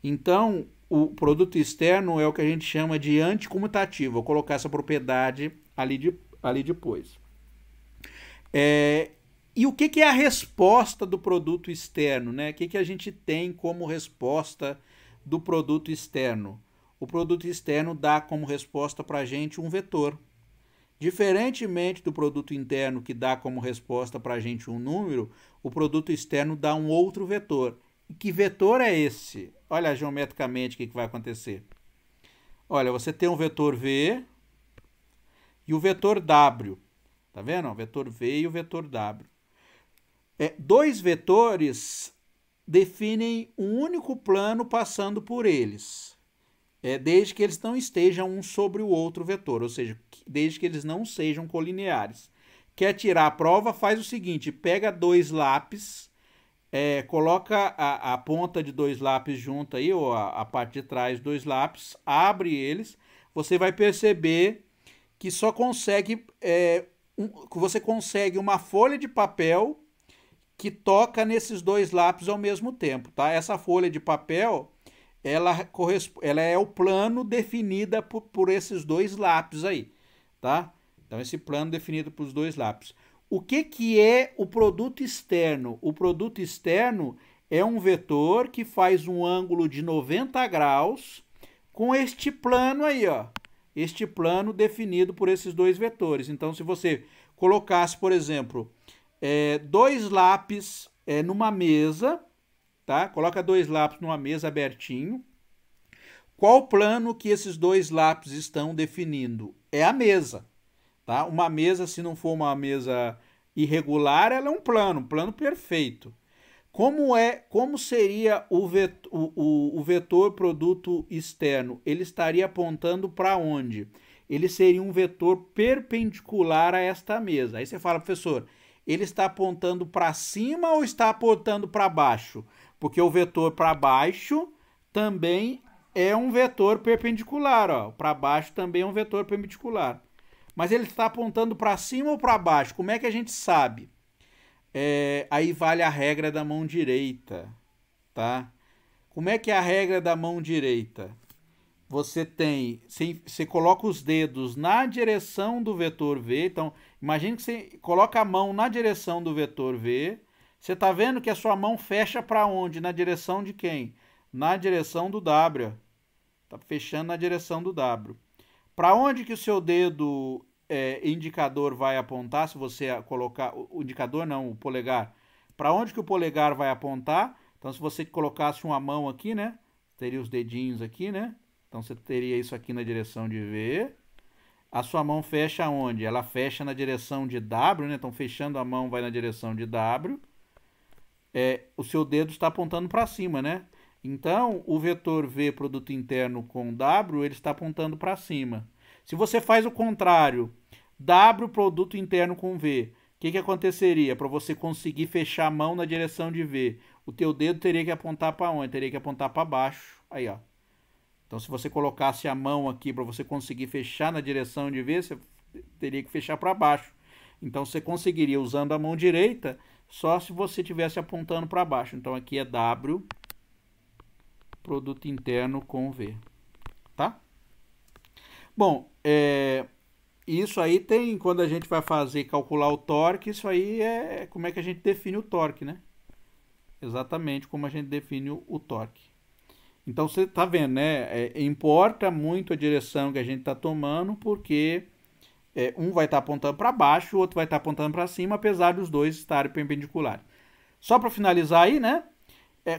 Então, o produto externo é o que a gente chama de anticomutativo. Vou colocar essa propriedade ali depois. E o que é a resposta do produto externo, né? O que a gente tem como resposta do produto externo? O produto externo dá como resposta para a gente um vetor. Diferentemente do produto interno, que dá como resposta para a gente um número, o produto externo dá um outro vetor. E que vetor é esse? Olha geometricamente o que vai acontecer. Olha, você tem um vetor V e o vetor W. Tá vendo? O vetor V e o vetor W. Dois vetores definem um único plano passando por eles. Desde que eles não estejam um sobre o outro vetor, ou seja, desde que eles não sejam colineares. Quer tirar a prova? Faz o seguinte, pega dois lápis, coloca a ponta de dois lápis junto aí, ou a parte de trás dois lápis, abre eles, você vai perceber que só consegue, você consegue uma folha de papel que toca nesses dois lápis ao mesmo tempo, tá? Essa folha de papel, ela é o plano definida por esses dois lápis aí, tá? Então, esse plano definido por os dois lápis. O que é o produto externo? O produto externo é um vetor que faz um ângulo de 90 graus com este plano aí, ó. Este plano definido por esses dois vetores. Então, se você colocasse, por exemplo, dois lápis numa mesa, tá? Coloca dois lápis numa mesa abertinho. Qual plano que esses dois lápis estão definindo? É a mesa, tá? Uma mesa, se não for uma mesa irregular, ela é um plano perfeito. Como seria o vetor produto externo? Ele estaria apontando para onde? Ele seria um vetor perpendicular a esta mesa. Aí você fala, professor, ele está apontando para cima ou está apontando para baixo? Porque o vetor para baixo também é um vetor perpendicular, ó. Para baixo também é um vetor perpendicular. Mas ele está apontando para cima ou para baixo? Como é que a gente sabe? Aí vale a regra da mão direita, tá? Como é que é a regra da mão direita? Você coloca os dedos na direção do vetor V. Então, imagine que você coloca a mão na direção do vetor V. Você está vendo que a sua mão fecha para onde? Na direção de quem? Na direção do W. Está fechando na direção do W. Para onde que o seu dedo indicador vai apontar? Se você colocar o indicador, não, o polegar. Para onde que o polegar vai apontar? Então, se você colocasse uma mão aqui, né? Teria os dedinhos aqui, né? Então, você teria isso aqui na direção de V. A sua mão fecha onde? Ela fecha na direção de W, né? Então, fechando a mão vai na direção de W. O seu dedo está apontando para cima, né? Então, o vetor V, produto interno com W, ele está apontando para cima. Se você faz o contrário, W, produto interno com V, o que aconteceria? Para você conseguir fechar a mão na direção de V, o teu dedo teria que apontar para onde? Teria que apontar para baixo. Aí, ó. Então, se você colocasse a mão aqui para você conseguir fechar na direção de V, você teria que fechar para baixo. Então, você conseguiria usando a mão direita só se você estivesse apontando para baixo. Então, aqui é W, produto interno com V, tá? Bom, isso aí tem, quando a gente vai calcular o torque, isso aí é como é que a gente define o torque, né? Exatamente como a gente define o torque. Então, você está vendo, né? Importa muito a direção que a gente está tomando, porque um vai estar apontando para baixo, o outro vai estar apontando para cima, apesar dos dois estarem perpendiculares. Só para finalizar aí, né?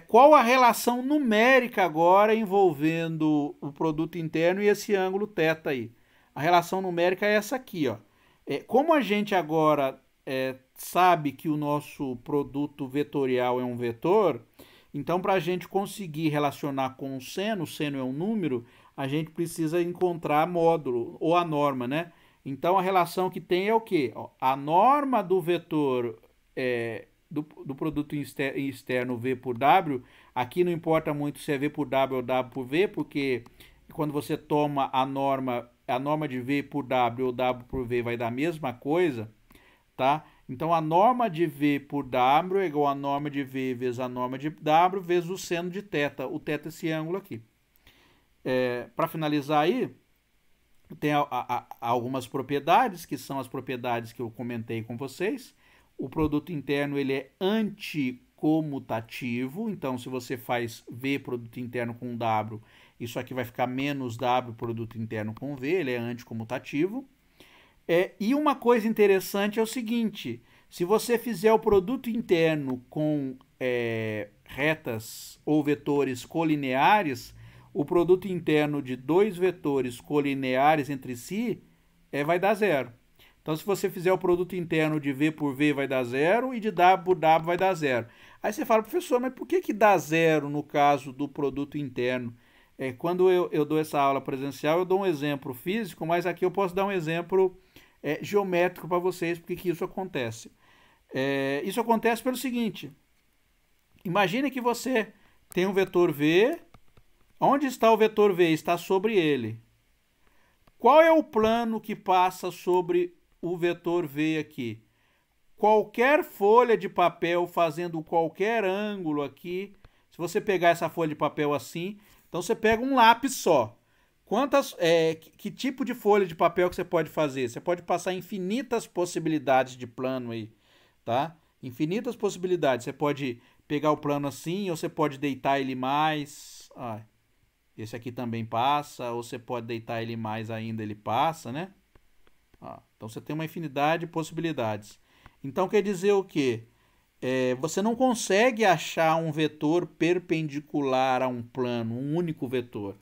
Qual a relação numérica agora envolvendo o produto interno e esse ângulo θ aí? A relação numérica é essa aqui, ó. Como a gente agora sabe que o nosso produto vetorial é um vetor, então para a gente conseguir relacionar com o seno é um número, a gente precisa encontrar módulo, ou a norma, né? Então a relação que tem é o quê? A norma do vetor do produto externo V por W, aqui não importa muito se é V por W ou W por V, porque quando você toma a norma de V por W ou W por V vai dar a mesma coisa, tá? Então a norma de V por W é igual a norma de V vezes a norma de W vezes o seno de θ, o θ é esse ângulo aqui. Para finalizar aí, tem algumas propriedades, que são as propriedades que eu comentei com vocês. O produto interno ele é anticomutativo, então se você faz V produto interno com W, isso aqui vai ficar menos W produto interno com V, ele é anticomutativo. E uma coisa interessante é o seguinte, se você fizer o produto interno com retas ou vetores colineares, o produto interno de dois vetores colineares entre si vai dar zero. Então, se você fizer o produto interno de V por V vai dar zero e de W por W vai dar zero. Aí você fala, professor, mas por que dá zero no caso do produto interno? Quando eu dou essa aula presencial, eu dou um exemplo físico, mas aqui eu posso dar um exemplo geométrico para vocês, porque que isso acontece. Isso acontece pelo seguinte, imagine que você tem um vetor V, onde está o vetor V? Está sobre ele. Qual é o plano que passa sobre o vetor V aqui? Qualquer folha de papel fazendo qualquer ângulo aqui, se você pegar essa folha de papel assim, então você pega um lápis só. Que tipo de folha de papel que você pode fazer? Você pode passar infinitas possibilidades de plano aí, tá? Infinitas possibilidades. Você pode pegar o plano assim, ou você pode deitar ele mais. Esse aqui também passa, ou você pode deitar ele mais ainda, ele passa, né? Então você tem uma infinidade de possibilidades. Então quer dizer o quê? Você não consegue achar um vetor perpendicular a um plano, um único vetor. O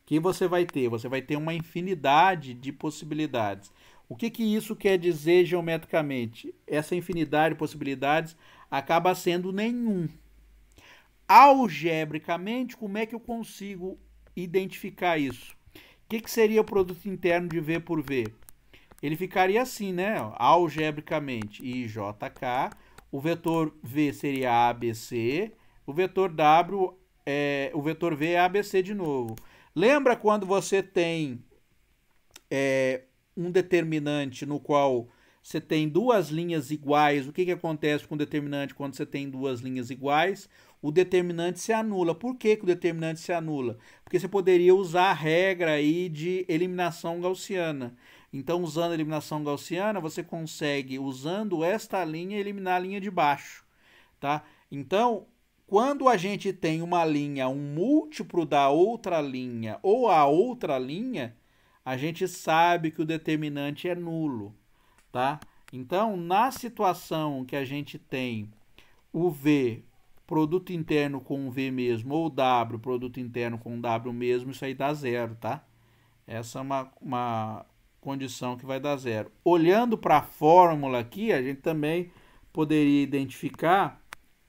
que você vai ter? Você vai ter uma infinidade de possibilidades. O que isso quer dizer geometricamente? Essa infinidade de possibilidades acaba sendo nenhum. algebricamente, como é que eu consigo identificar isso? O que seria o produto interno de V por V? Ele ficaria assim, né? Algebricamente, IJK, o vetor V seria ABC, o vetor W, o vetor V é ABC de novo. Lembra quando você tem um determinante no qual você tem duas linhas iguais? O que acontece com o determinante quando você tem duas linhas iguais? O determinante se anula. Por que o determinante se anula? Porque você poderia usar a regra aí de eliminação gaussiana. Então, usando a eliminação gaussiana, você consegue, usando esta linha, eliminar a linha de baixo. Tá? Então, quando a gente tem uma linha, um múltiplo da outra linha ou a outra linha, a gente sabe que o determinante é nulo. Tá? Então, na situação que a gente tem o V, produto interno com V mesmo, ou W, produto interno com W mesmo, isso aí dá zero, tá? Essa é uma condição que vai dar zero. Olhando para a fórmula aqui, a gente também poderia identificar,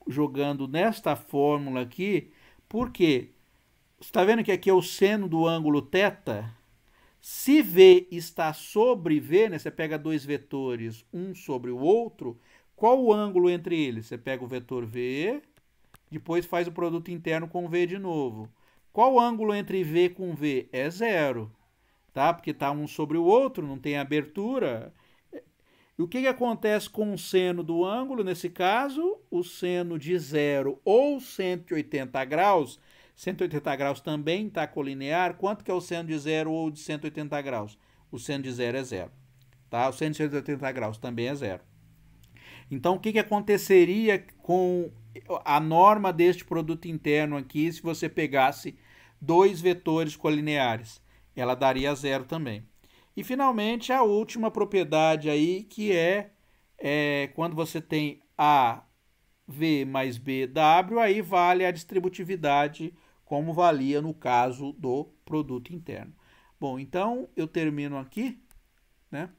jogando nesta fórmula aqui, porque você está vendo que aqui é o seno do ângulo θ? Se V está sobre V, né, você pega dois vetores, um sobre o outro, qual o ângulo entre eles? Você pega o vetor V, depois faz o produto interno com V de novo. Qual o ângulo entre V com V? É zero, tá? Porque está um sobre o outro, não tem abertura. E o que acontece com o seno do ângulo? Nesse caso, o seno de zero ou 180 graus, 180 graus também está colinear. Quanto que é o seno de 0 ou de 180 graus? O seno de 0 é 0. Tá? O seno de 180 graus também é 0. Então, o que aconteceria com a norma deste produto interno aqui se você pegasse dois vetores colineares? Ela daria 0 também. E, finalmente, a última propriedade aí, que é quando você tem A, V mais B, W, aí vale a distributividade, como valia no caso do produto interno. Bom, então eu termino aqui, né?